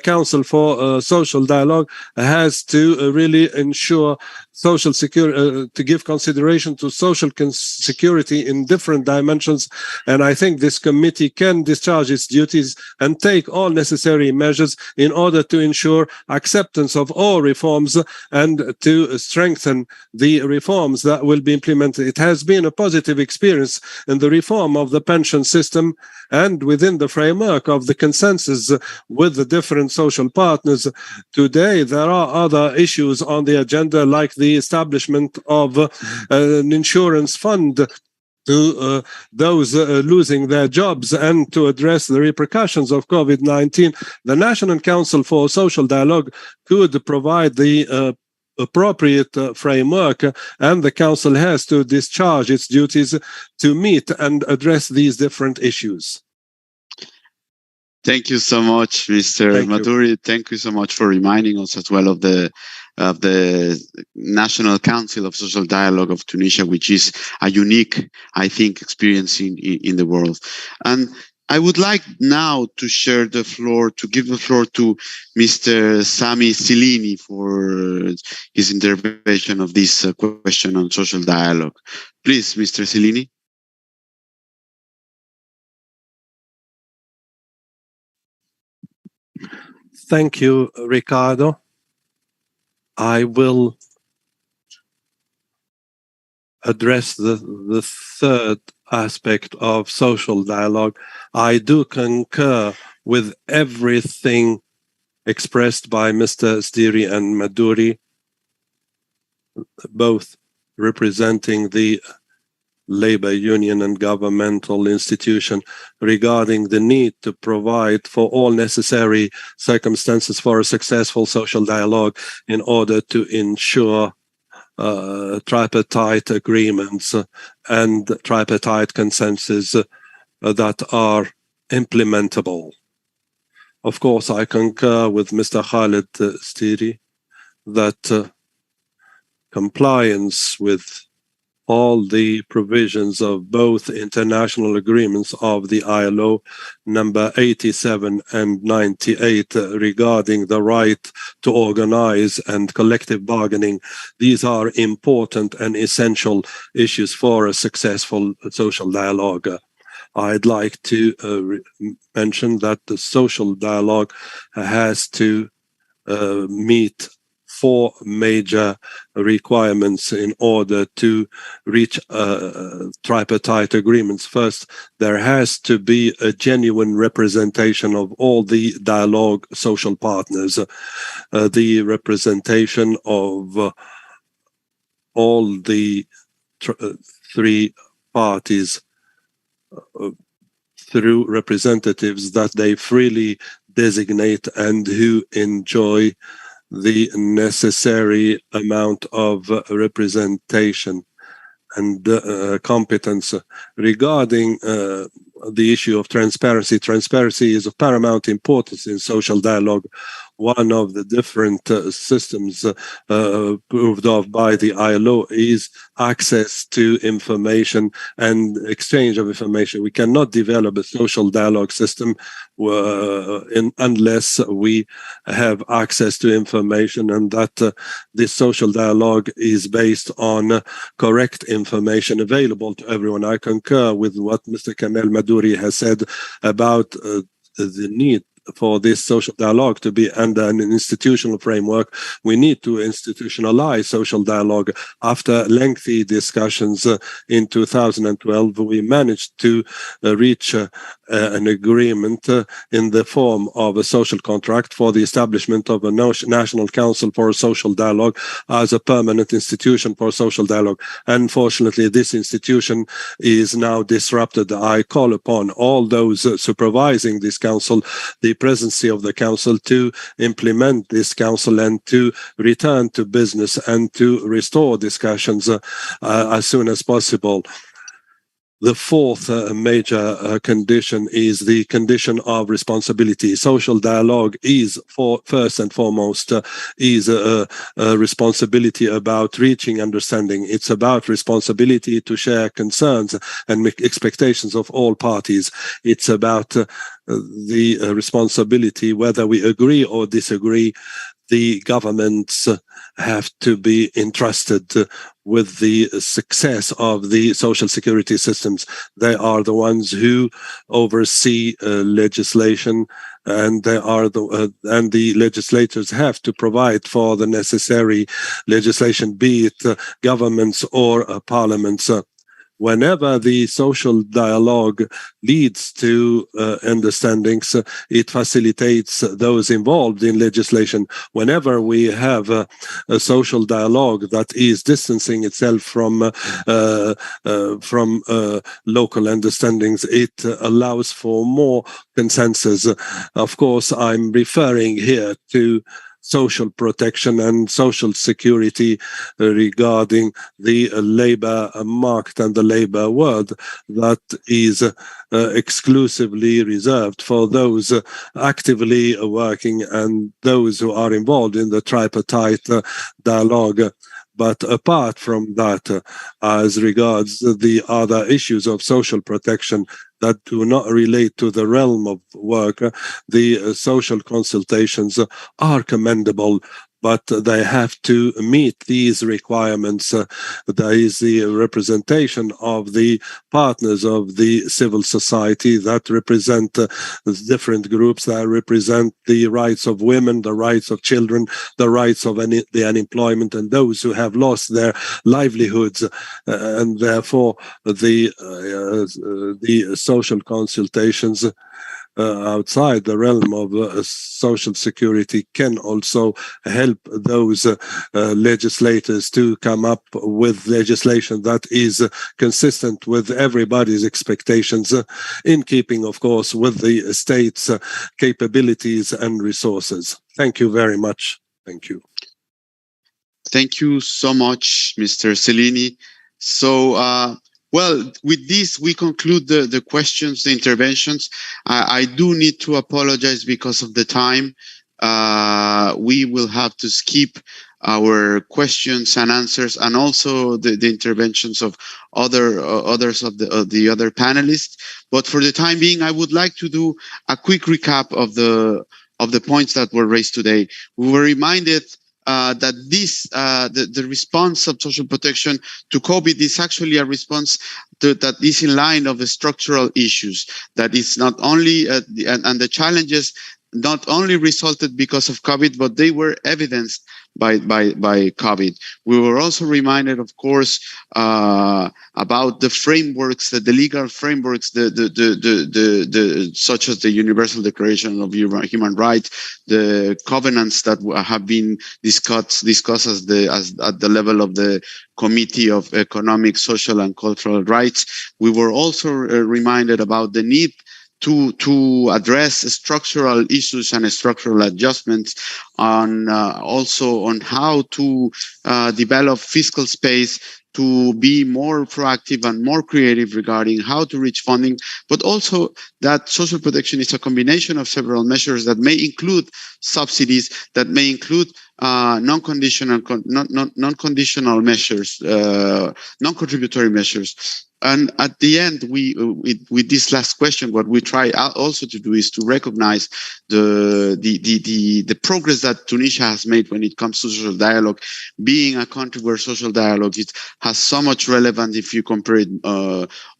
Council for Social Dialogue has to really ensure social security, to give consideration to social security in different dimensions. And I think this committee can discharge its duties and take all necessary measures in order to ensure acceptance of all reforms and to strengthen the reforms that will be implemented. It has been a positive experience in the reform of the pension system and within the framework of the consensus with the different social partners. Today, there are other issues on the agenda, like the establishment of an insurance fund to those losing their jobs and to address the repercussions of COVID-19. The National Council for Social Dialogue could provide the appropriate framework, and the Council has to discharge its duties to meet and address these different issues. Thank you so much, Mr. Maduri. Thank you so much for reminding us as well of the National Council of Social Dialogue of Tunisia, which is a unique, I think, experience in the world. And I would like now to give the floor to Mr. Sami Silini for his intervention of this question on social dialogue. Please, Mr. Silini. Thank you, Ricardo. I will address the third aspect of social dialogue. I do concur with everything expressed by Mr. Stiri and Maduri, both representing the labor union and governmental institution, regarding the need to provide for all necessary circumstances for a successful social dialogue in order to ensure tripartite agreements and tripartite consensus that are implementable. Of course, I concur with Mr. Khaled Stiri that compliance with all the provisions of both international agreements of the ILO number 87 and 98 regarding the right to organize and collective bargaining. These are important and essential issues for a successful social dialogue. I'd like to mention that the social dialogue has to meet 4 major requirements in order to reach tripartite agreements. First, there has to be a genuine representation of all the dialogue social partners, the representation of all the 3 parties through representatives that they freely designate and who enjoy the necessary amount of representation and competence. Regarding the issue of transparency, transparency is of paramount importance in social dialogue. one of the different systems proved of by the ILO is access to information and exchange of information. We cannot develop a social dialogue system unless we have access to information, and that this social dialogue is based on correct information available to everyone. I concur with what Mr. Kamel Madouri has said about the need for this social dialogue to be under an institutional framework. We need to institutionalize social dialogue. After lengthy discussions in 2012, we managed to reach an agreement in the form of a social contract for the establishment of a National Council for Social Dialogue as a permanent institution for social dialogue. Unfortunately, this institution is now disrupted. I call upon all those supervising this council, the presidency of the council, to implement this council and to return to business and to restore discussions as soon as possible. The fourth major condition is the condition of responsibility. Social dialogue is, first and foremost, is a responsibility about reaching understanding. It's about responsibility to share concerns and expectations of all parties. It's about the responsibility, whether we agree or disagree, the governments have to be entrusted with the success of the social security systems. They are the ones who oversee legislation, and they are and the legislators have to provide for the necessary legislation, be it governments or parliaments. Whenever the social dialogue leads to understandings, it facilitates those involved in legislation. Whenever we have a social dialogue that is distancing itself from local understandings, it allows for more consensus. Of course, I'm referring here to social protection and social security regarding the labor market and the labor world that is exclusively reserved for those actively working and those who are involved in the tripartite dialogue. But apart from that, as regards the other issues of social protection that do not relate to the realm of work, the social consultations are commendable, but they have to meet these requirements. There is the representation of the partners of the civil society that represent different groups, that represent the rights of women, the rights of children, the rights of the unemployment, and those who have lost their livelihoods. And therefore, the social consultations outside the realm of social security can also help those legislators to come up with legislation that is consistent with everybody's expectations, in keeping, of course, with the state's capabilities and resources. Thank you very much. Thank you. Thank you so much, Mr. Cellini. So, well, with this, we conclude the questions, the interventions. I do need to apologize because of the time. We will have to skip our questions and answers, and also the interventions of others of the other panelists. But for the time being, I would like to do a quick recap of the points that were raised today. We were reminded that the response of social protection to COVID is actually a response that is in line of the structural issues, that is not only and the challenges not only resulted because of COVID, but they were evidenced by COVID. We were also reminded, of course, about the frameworks, the legal frameworks, such as the Universal Declaration of Human Rights, the covenants that have been discussed at the level of the Committee of Economic, Social, and Cultural Rights. We were also reminded about the need to address structural issues and structural adjustments, on also on how to develop fiscal space to be more proactive and more creative regarding how to reach funding, but also that social protection is a combination of several measures that may include subsidies, that may include non-conditional measures, non-contributory measures. And at the end, with this last question, what we try also to do is to recognize the progress that Tunisia has made when it comes to social dialogue, being a country where social dialogue has so much relevance if you compare it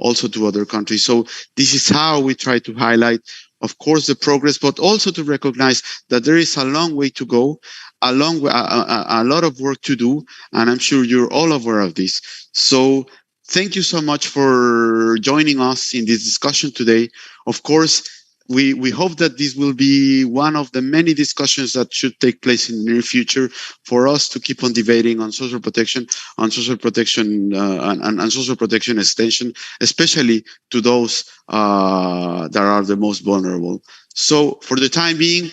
also to other countries. So this is how we try to highlight, of course, the progress, but also to recognize that there is a long way to go, a lot of work to do, and I'm sure you're all aware of this. So thank you so much for joining us in this discussion today. Of course, we hope that this will be one of the many discussions that should take place in the near future for us to keep on debating on social protection, and social protection extension, especially to those that are the most vulnerable. So for the time being,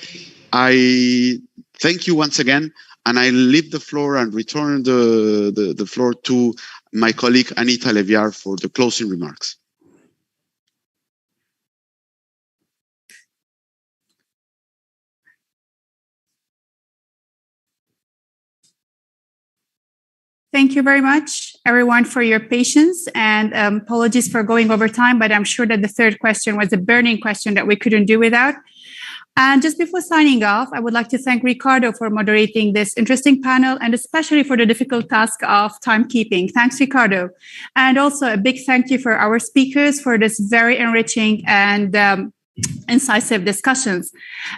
I thank you once again, and I leave the floor and return the floor to my colleague Anita Leviar for the closing remarks. Thank you very much, everyone, for your patience, and apologies for going over time, but I'm sure that the third question was a burning question that we couldn't do without. And just before signing off, I would like to thank Ricardo for moderating this interesting panel, and especially for the difficult task of timekeeping. Thanks, Ricardo. And also a big thank you for our speakers for this very enriching and incisive discussions.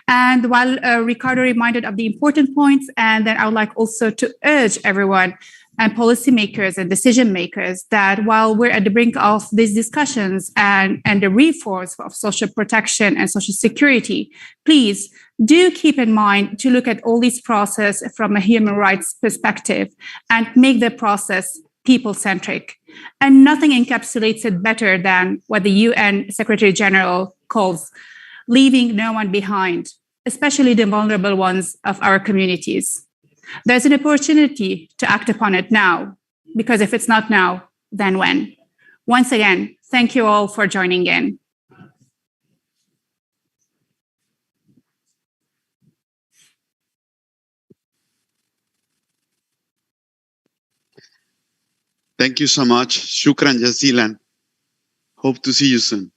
And while Ricardo reminded of the important points, and then I would like also to urge everyone and policymakers and decision makers that while we're at the brink of these discussions and the reforms of social protection and social security, please do keep in mind to look at all these processes from a human rights perspective and make the process people-centric. And nothing encapsulates it better than what the UN Secretary General calls leaving no one behind, especially the vulnerable ones of our communities. There's an opportunity to act upon it now, because if it's not now, then when? Once again, thank you all for joining in. Thank you so much. Shukran jazilan. Hope to see you soon.